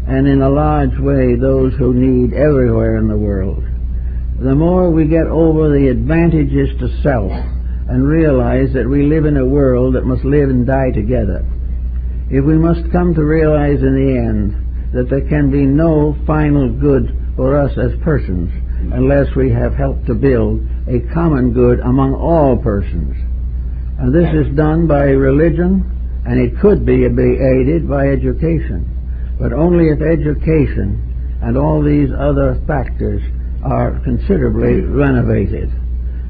and in a large way those who need everywhere in the world, the more we get over the advantages to self and realize that we live in a world that must live and die together. If we must come to realize in the end that there can be no final good for us as persons unless we have helped to build a common good among all persons. And this is done by religion, and it could be aided by education, but only if education and all these other factors are considerably renovated.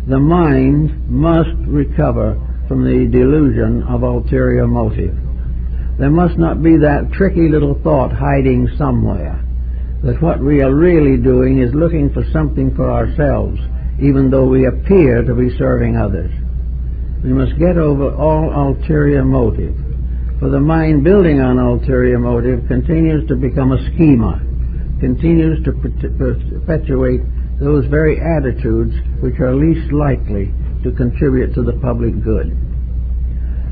The mind must recover from the delusion of ulterior motive. There must not be that tricky little thought hiding somewhere that what we are really doing is looking for something for ourselves, even though we appear to be serving others. We must get over all ulterior motive, for the mind building on ulterior motive continues to become a schema, continues to perpetuate those very attitudes which are least likely to contribute to the public good.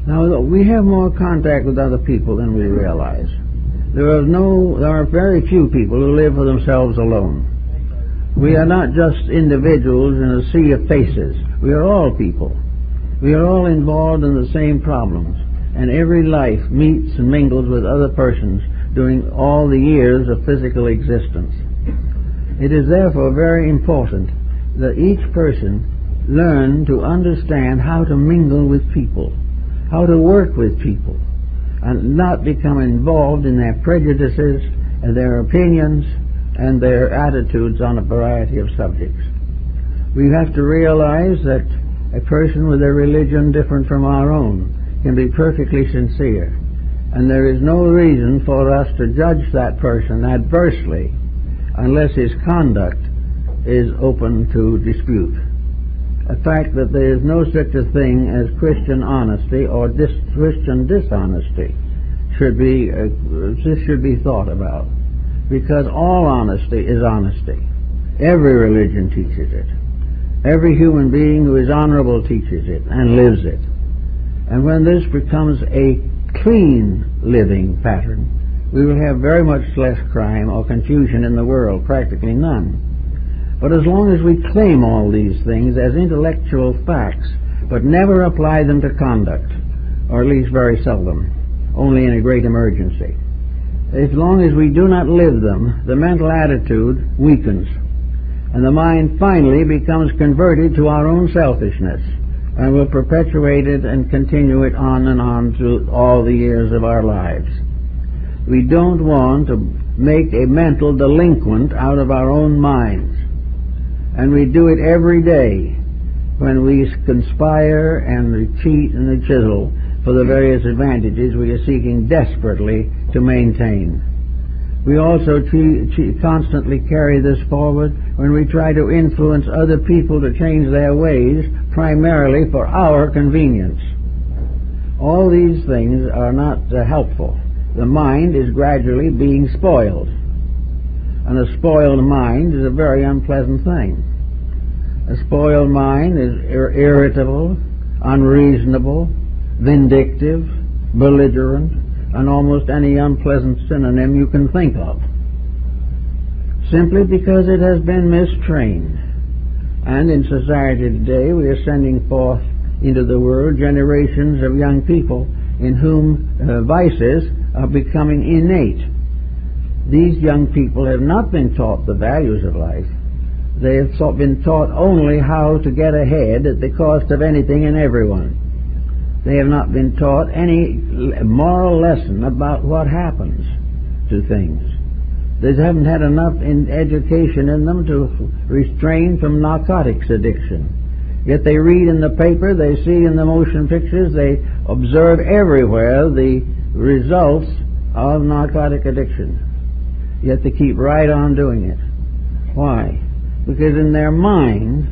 Now, we have more contact with other people than we realize. There are very few people who live for themselves alone. We are not just individuals in a sea of faces. We are all people. We are all involved in the same problems, and every life meets and mingles with other persons during all the years of physical existence. It is therefore very important that each person learn to understand how to mingle with people, how to work with people, and not become involved in their prejudices and their opinions and their attitudes on a variety of subjects. We have to realize that a person with a religion different from our own can be perfectly sincere, and there is no reason for us to judge that person adversely unless his conduct is open to dispute. The fact that there is no such a thing as Christian honesty or Christian dishonesty should be thought about, because all honesty is honesty. Every religion teaches it. Every human being who is honorable teaches it and lives it. And when this becomes a clean living pattern, we will have very much less crime or confusion in the world, practically none. But as long as we claim all these things as intellectual facts, but never apply them to conduct, or at least very seldom, only in a great emergency, as long as we do not live them, the mental attitude weakens. And the mind finally becomes converted to our own selfishness, and will perpetuate it and continue it on and on through all the years of our lives. We don't want to make a mental delinquent out of our own minds, and we do it every day when we conspire and cheat and chisel for the various advantages we are seeking desperately to maintain. We also constantly carry this forward when we try to influence other people to change their ways, primarily for our convenience. All these things are not helpful. The mind is gradually being spoiled, and a spoiled mind is a very unpleasant thing. A spoiled mind is irritable, unreasonable, vindictive, belligerent, and almost any unpleasant synonym you can think of, simply because it has been mistrained. And in society today we are sending forth into the world generations of young people in whom vices are becoming innate. These young people have not been taught the values of life. They have been taught only how to get ahead at the cost of anything and everyone. They have not been taught any moral lesson about what happens to things. They haven't had enough education in them to restrain from narcotics addiction. Yet they read in the paper, they see in the motion pictures, they observe everywhere the results of narcotic addiction. Yet they keep right on doing it. Why? Because in their mind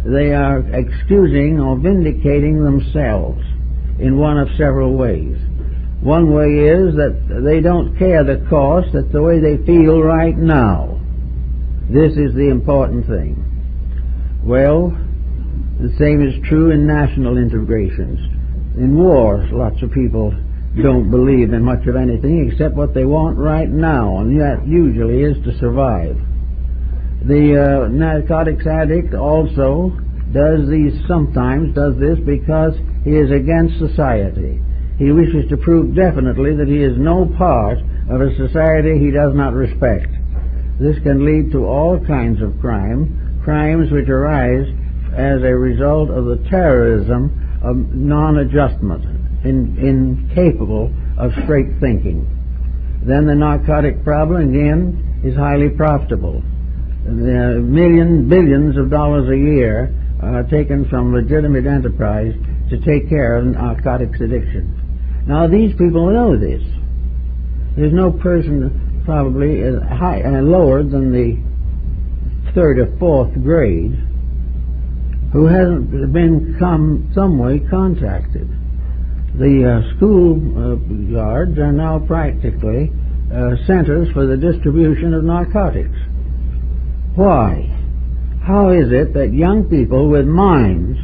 they are excusing or vindicating themselves in one of several ways. One way is that they don't care the cost, that's the way they feel right now. This is the important thing. Well, the same is true in national integrations. In wars, lots of people don't believe in much of anything except what they want right now, and that usually is to survive. The narcotics addict also sometimes does this because he is against society. He wishes to prove definitely that he is no part of a society he does not respect. This can lead to all kinds of crimes which arise as a result of the terrorism of non-adjustment, incapable of straight thinking. Then the narcotic problem, again, is highly profitable. Billions of dollars a year are taken from legitimate enterprise to take care of narcotics addiction. Now these people know this. There's no person probably lower than the third or fourth grade who hasn't been some way contacted. The school yards are now practically centers for the distribution of narcotics. Why? How is it that young people with minds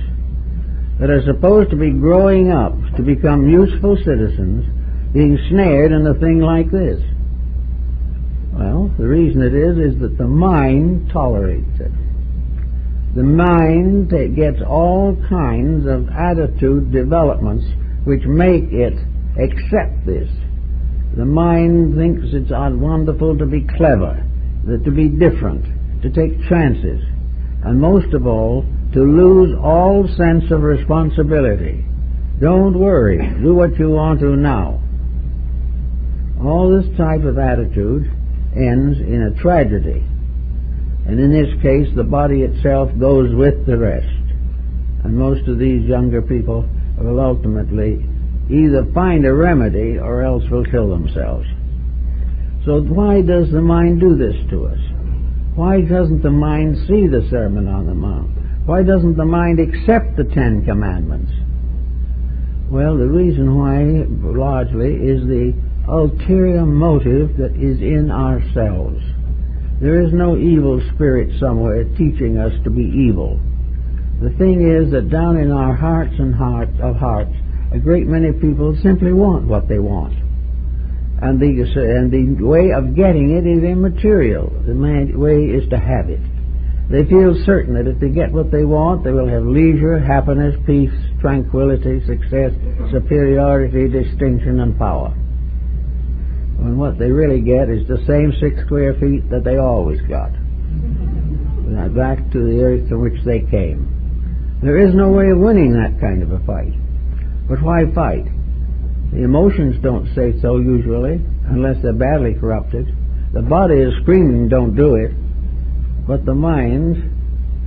that are supposed to be growing up to become useful citizens being snared in a thing like this? Well, the reason it is that the mind tolerates it. The mind gets all kinds of attitude developments which make it accept this. The mind thinks it's wonderful to be clever, to be different, to take chances, and most of all, to lose all sense of responsibility. Don't worry, do what you want to now. All this type of attitude ends in a tragedy, and in this case the body itself goes with the rest, and most of these younger people will ultimately either find a remedy or else will kill themselves. So why does the mind do this to us? Why doesn't the mind see the Sermon on the Mount? Why doesn't the mind accept the Ten Commandments? Well, the reason why, largely, is the ulterior motive that is in ourselves. There is no evil spirit somewhere teaching us to be evil. The thing is that down in our hearts and hearts, a great many people simply want what they want. And the way of getting it is immaterial. The way is to have it. They feel certain that if they get what they want, they will have leisure, happiness, peace, tranquility, success, superiority, distinction, and power. When what they really get is the same 6 square feet that they always got. back to the earth from which they came. There is no way of winning that kind of a fight. But why fight? The emotions don't say so usually, unless they're badly corrupted. The body is screaming, don't do it. But the mind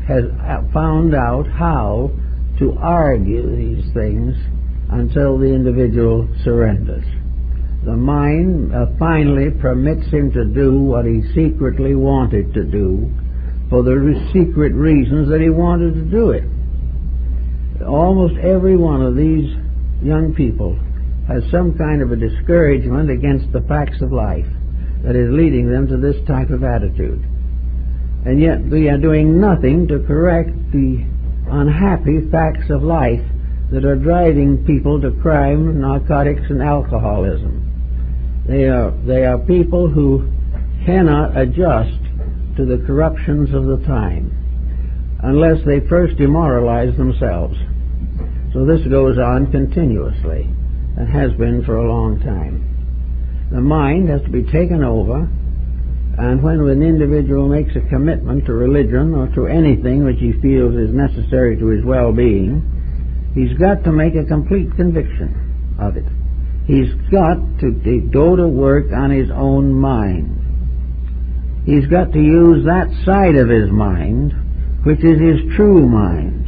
has found out how to argue these things until the individual surrenders. The mind finally permits him to do what he secretly wanted to do for the secret reasons that he wanted to do it. Almost every one of these young people has some kind of a discouragement against the facts of life that is leading them to this type of attitude. And yet we are doing nothing to correct the unhappy facts of life that are driving people to crime, narcotics, and alcoholism. They are people who cannot adjust to the corruptions of the time unless they first demoralize themselves. So this goes on continuously and has been for a long time. The mind has to be taken over, and when an individual makes a commitment to religion or to anything which he feels is necessary to his well-being, he's got to make a complete conviction of it. He's got to go to work on his own mind. He's got to use that side of his mind, which is his true mind,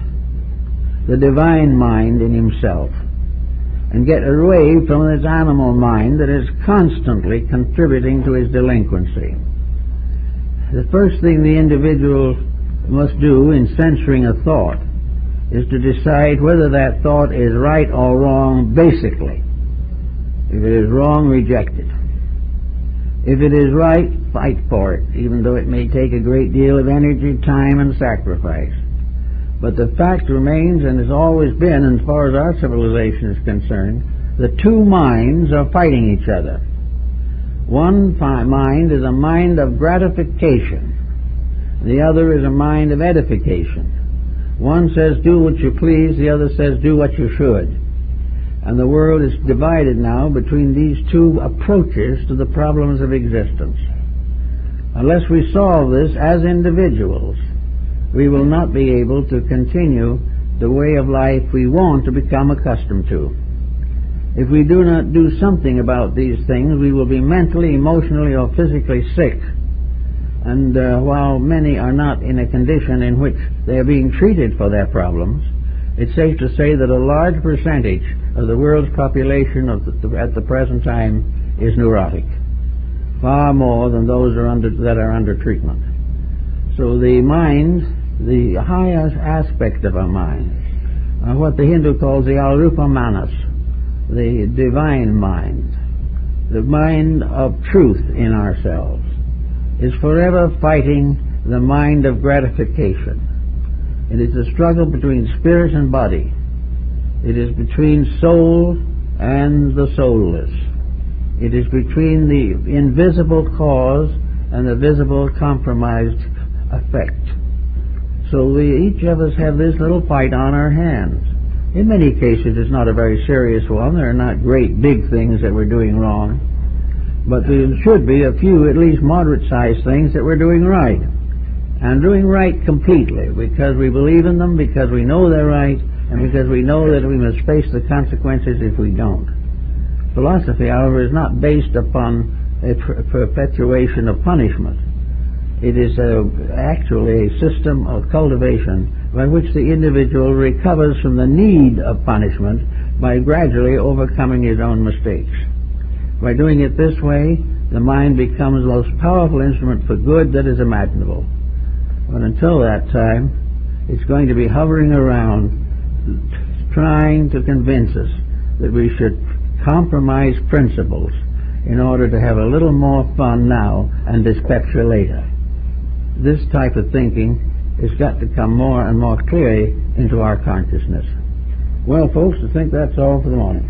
the divine mind in himself, and get away from this animal mind that is constantly contributing to his delinquency. The first thing the individual must do in censoring a thought is to decide whether that thought is right or wrong basically. If it is wrong, reject it. If it is right, fight for it, even though it may take a great deal of energy, time, and sacrifice. But the fact remains, and has always been, as far as our civilization is concerned, the two minds are fighting each other. One mind is a mind of gratification. The other is a mind of edification. One says, do what you please, the other says, do what you should. And the world is divided now between these two approaches to the problems of existence. Unless we solve this as individuals, we will not be able to continue the way of life we want to become accustomed to. If we do not do something about these things, we will be mentally, emotionally, or physically sick. And while many are not in a condition in which they are being treated for their problems, it's safe to say that a large percentage of the world's population at the present time is neurotic, far more than those that are under treatment. So the mind, the highest aspect of our mind, what the Hindu calls the Arupa Manas, the divine mind, the mind of truth in ourselves, is forever fighting the mind of gratification. It is a struggle between spirit and body. It is between soul and the soulless. It is between the invisible cause and the visible compromised effect. So each of us have this little fight on our hands. In many cases it's not a very serious one. There are not great big things that we're doing wrong. But there should be a few at least moderate-sized things that we're doing right. And doing right completely, because we believe in them, because we know they're right, and because we know that we must face the consequences if we don't. Philosophy, however, is not based upon a perpetuation of punishment. It is actually a system of cultivation by which the individual recovers from the need of punishment by gradually overcoming his own mistakes. By doing it this way, the mind becomes the most powerful instrument for good that is imaginable. But until that time, it's going to be hovering around trying to convince us that we should compromise principles in order to have a little more fun now and dyspepsia later. This type of thinking has got to come more and more clearly into our consciousness. Well, folks, I think that's all for the morning.